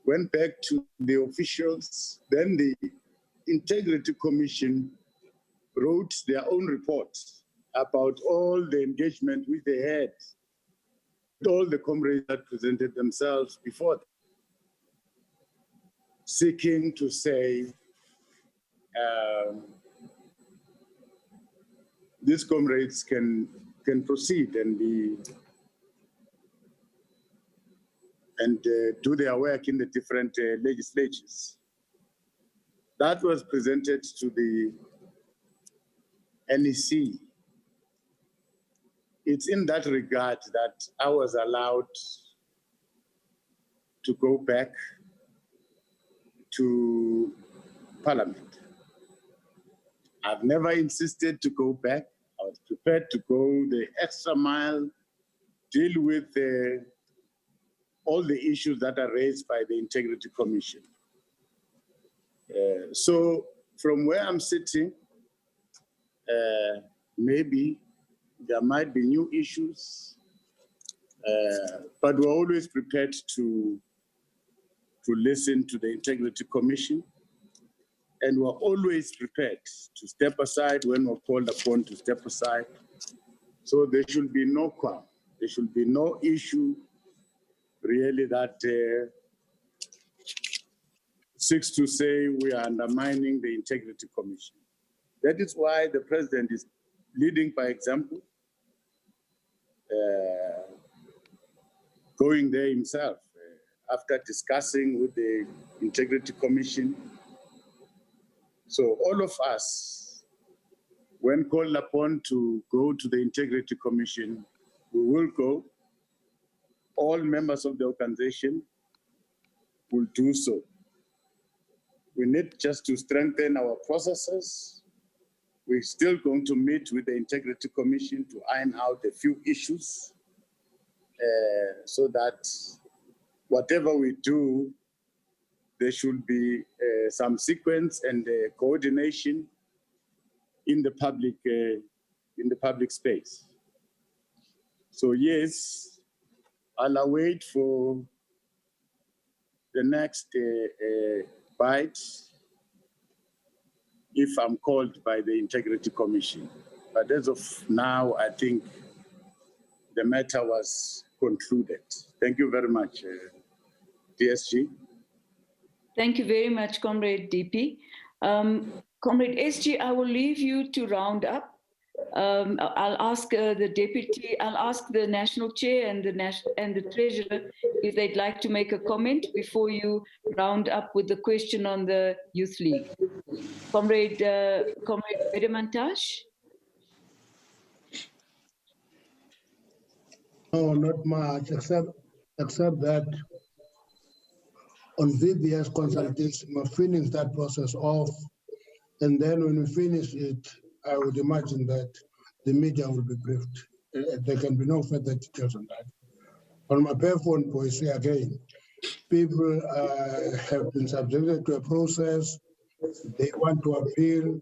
went back to the officials. Then the Integrity Commission wrote their own report about all the engagement which they had, all the comrades that presented themselves before them, seeking to say, these comrades can proceed and do their work in the different legislatures. That was presented to the NEC. It's in that regard that I was allowed to go back to Parliament. I've never insisted to go back. I was prepared to go the extra mile, deal with all the issues that are raised by the Integrity Commission. So from where I'm sitting, maybe there might be new issues, but we're always prepared to listen to the Integrity Commission, and we're always prepared to step aside when we're called upon to step aside. So there should be no quarrel. There should be no issue really that seeks to say we are undermining the Integrity Commission. That is why the president is leading by example, going there himself after discussing with the Integrity Commission. So all of us, when called upon to go to the Integrity Commission, we will go. All members of the organization will do so. We need just to strengthen our processes. We're still going to meet with the Integrity Commission to iron out a few issues so that whatever we do, there should be some sequence and coordination in the public space. So yes, I'll await for the next bite if I'm called by the Integrity Commission. But as of now, I think the matter was concluded. Thank you very much, DSG. Thank you very much, Comrade DP. Comrade SG, I will leave you to round up. I'll ask I'll ask the National Chair and the Treasurer if they'd like to make a comment before you round up with the question on the Youth League. Comrade Vedamantash? No, not much, except that on VBS consultation, we'll finish that process off. And then when we finish it, I would imagine that the media will be briefed. There can be no further details on that. On my phone policy, again, people have been subjected to a process. They want to appeal,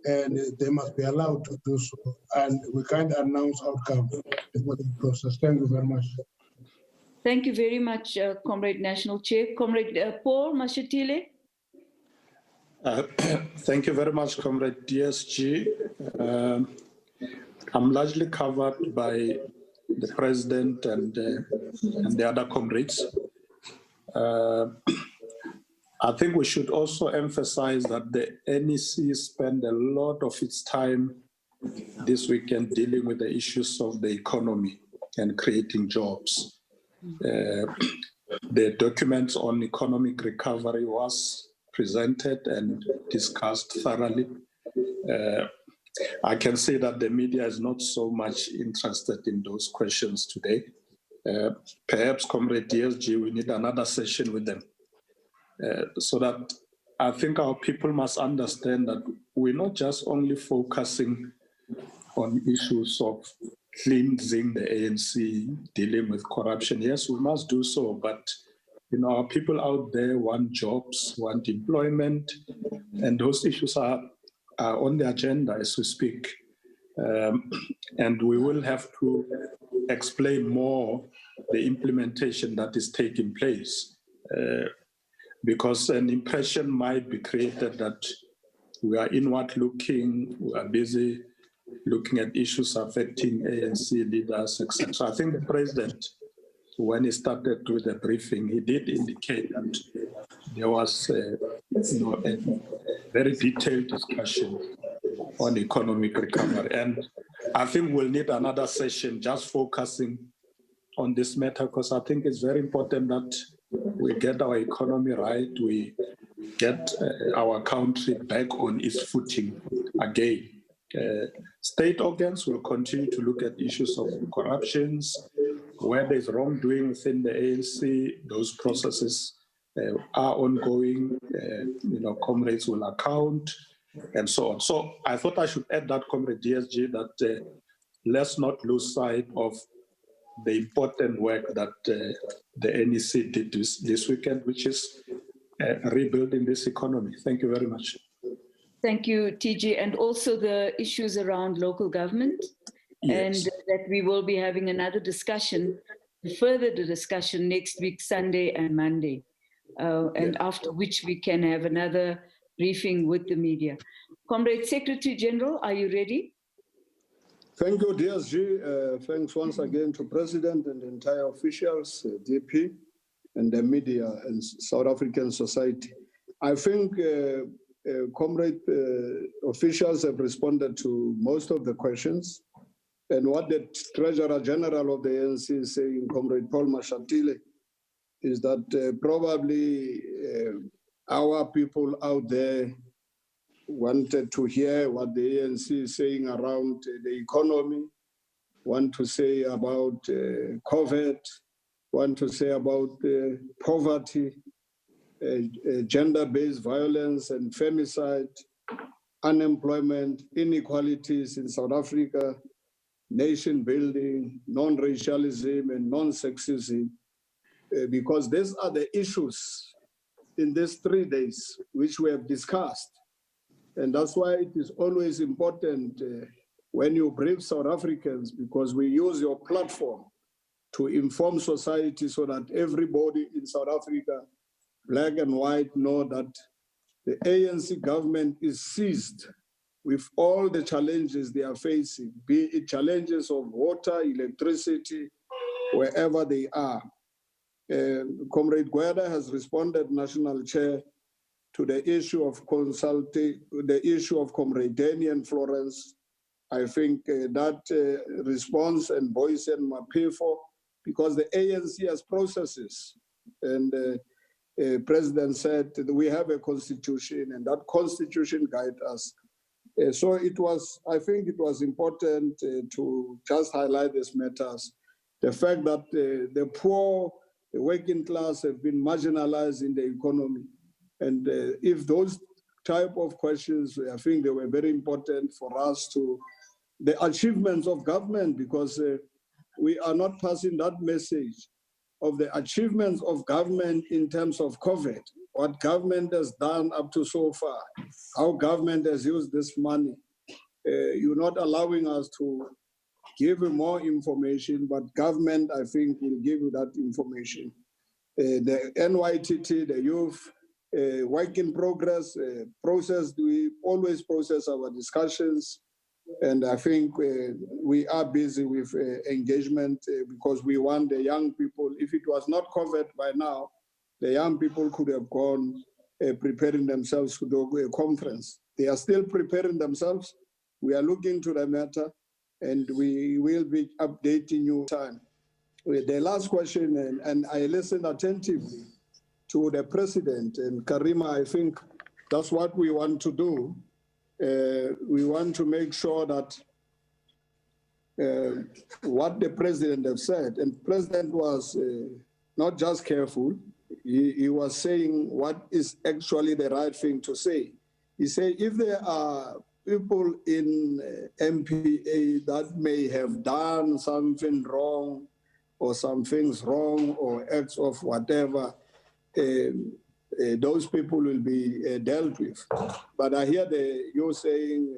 and they must be allowed to do so. And we can't announce outcome before the process. Thank you very much. Thank you very much, Comrade National Chair. Comrade Paul Mashatile. Thank you very much, Comrade DSG. I'm largely covered by the President and the other comrades. I think we should also emphasize that the NEC spent a lot of its time this weekend dealing with the issues of the economy and creating jobs. The documents on economic recovery was presented and discussed thoroughly. I can say that the media is not so much interested in those questions today. Perhaps, Comrade DSG, we need another session with them so that I think our people must understand that we're not just only focusing on issues of cleansing the ANC, dealing with corruption. Yes, we must do so, but our people out there want jobs, want employment, and those issues are on the agenda as we speak. And we will have to explain more the implementation that is taking place, because an impression might be created that we are inward looking, we are busy looking at issues affecting ANC leaders, etc. I think the President, when he started with the briefing, he did indicate that there was a very detailed discussion on economic recovery. And I think we'll need another session just focusing on this matter, because I think it's very important that we get our economy right, we get our country back on its footing again. State organs will continue to look at issues of corruptions, where there's wrongdoing within the ANC, those processes are ongoing. Comrades will account and so on. So I thought I should add that, Comrade DSG, that let's not lose sight of the important work that the NEC did this weekend, which is rebuilding this economy. Thank you very much. Thank you, TG, and also the issues around local government, and that we will be having another discussion, further the discussion next week, Sunday and Monday, and after which we can have another briefing with the media. Comrade Secretary General, are you ready? Thank you, DSG. Thanks once again to President and the entire officials, DP, and the media and South African society. I think comrade officials have responded to most of the questions. And what the Treasurer General of the ANC is saying, Comrade Paul Mashatile, is that probably our people out there wanted to hear what the ANC is saying around the economy, want to say about COVID, want to say about poverty, gender-based violence and femicide, unemployment, inequalities in South Africa, nation building, non-racialism and non-sexism, because these are the issues in these 3 days which we have discussed. And that's why it is always important when you brief South Africans, because we use your platform to inform society so that everybody in South Africa, black and white, know that the ANC government is seized with all the challenges they are facing, be it challenges of water, electricity, wherever they are. Comrade Gweda has responded, National Chair, to the issue of consulting, the issue of Comrade Danny and Florence. I think that response and voice and Mapefo, because the ANC has processes. And President said that we have a constitution and that constitution guides us. So I think it was important to just highlight these matters. The fact that the poor, the working class have been marginalized in the economy. And if those type of questions, I think they were very important for us to, the achievements of government, because we are not passing that message of the achievements of government in terms of COVID, what government has done up to so far, how government has used this money. You're not allowing us to give you more information, but government, I think, will give you that information. The NYTT, the youth, work in progress, process, we always process our discussions. And I think we are busy with engagement because we want the young people, if it was not covered by now, the young people could have gone preparing themselves to do a conference. They are still preparing themselves. We are looking to the matter and we will be updating you time. The last question, and I listened attentively to the president and Karima, I think that's what we want to do. We want to make sure that what the president has said, and the president was not just careful, he was saying what is actually the right thing to say. He said if there are people in MPA that may have done something wrong or some things wrong or acts of whatever, those people will be dealt with. But I hear you saying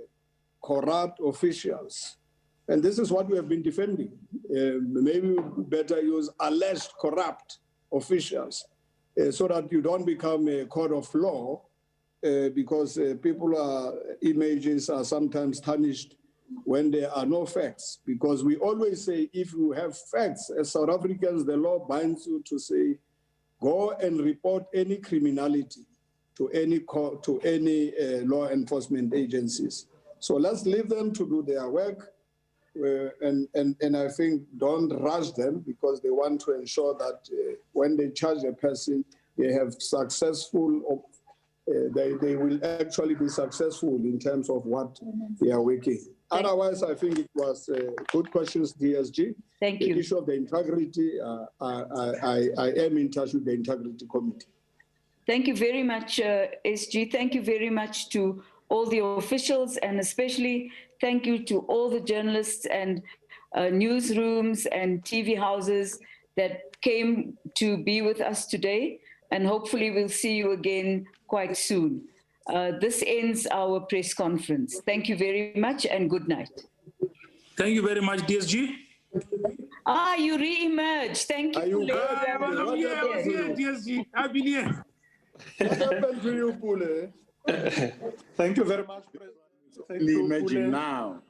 corrupt officials. And this is what we have been defending. Maybe we better use alleged corrupt officials so that you don't become a court of law because images are sometimes tarnished when there are no facts. Because we always say if you have facts, as South Africans, the law binds you to say, go and report any criminality to any law enforcement agencies. So let's leave them to do their work. And I think don't rush them because they want to ensure that when they charge a person, they have they will actually be successful in terms of what they are working. Otherwise, I think it was good questions, DSG. Thank you. The issue of the integrity, I am in touch with the Integrity Committee. Thank you very much, SG. Thank you very much to all the officials, and especially thank you to all the journalists and newsrooms and TV houses that came to be with us today. And hopefully we'll see you again quite soon. This ends our press conference. Thank you very much and good night. Thank you very much, DSG. Ah, you re-emerged. Thank you. I'm here, DSG. I've been here. What happened to you, Pule? Thank you very much, President. Thank you, Imagine Pule. now.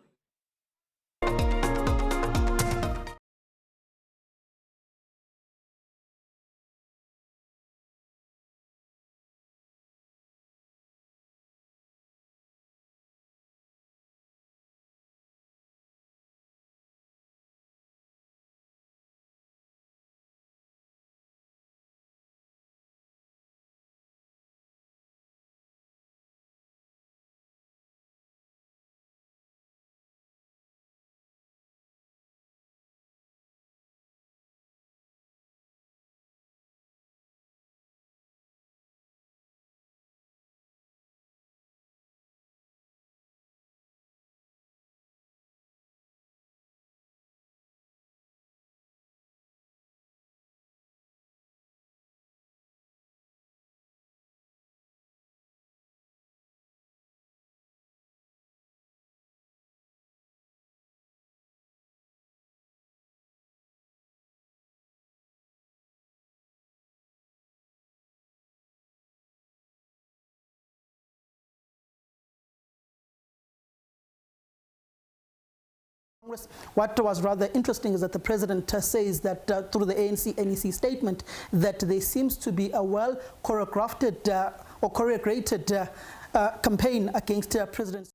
What was rather interesting is that the president says that through the ANC NEC statement that there seems to be a well choreographed or choreograted campaign against President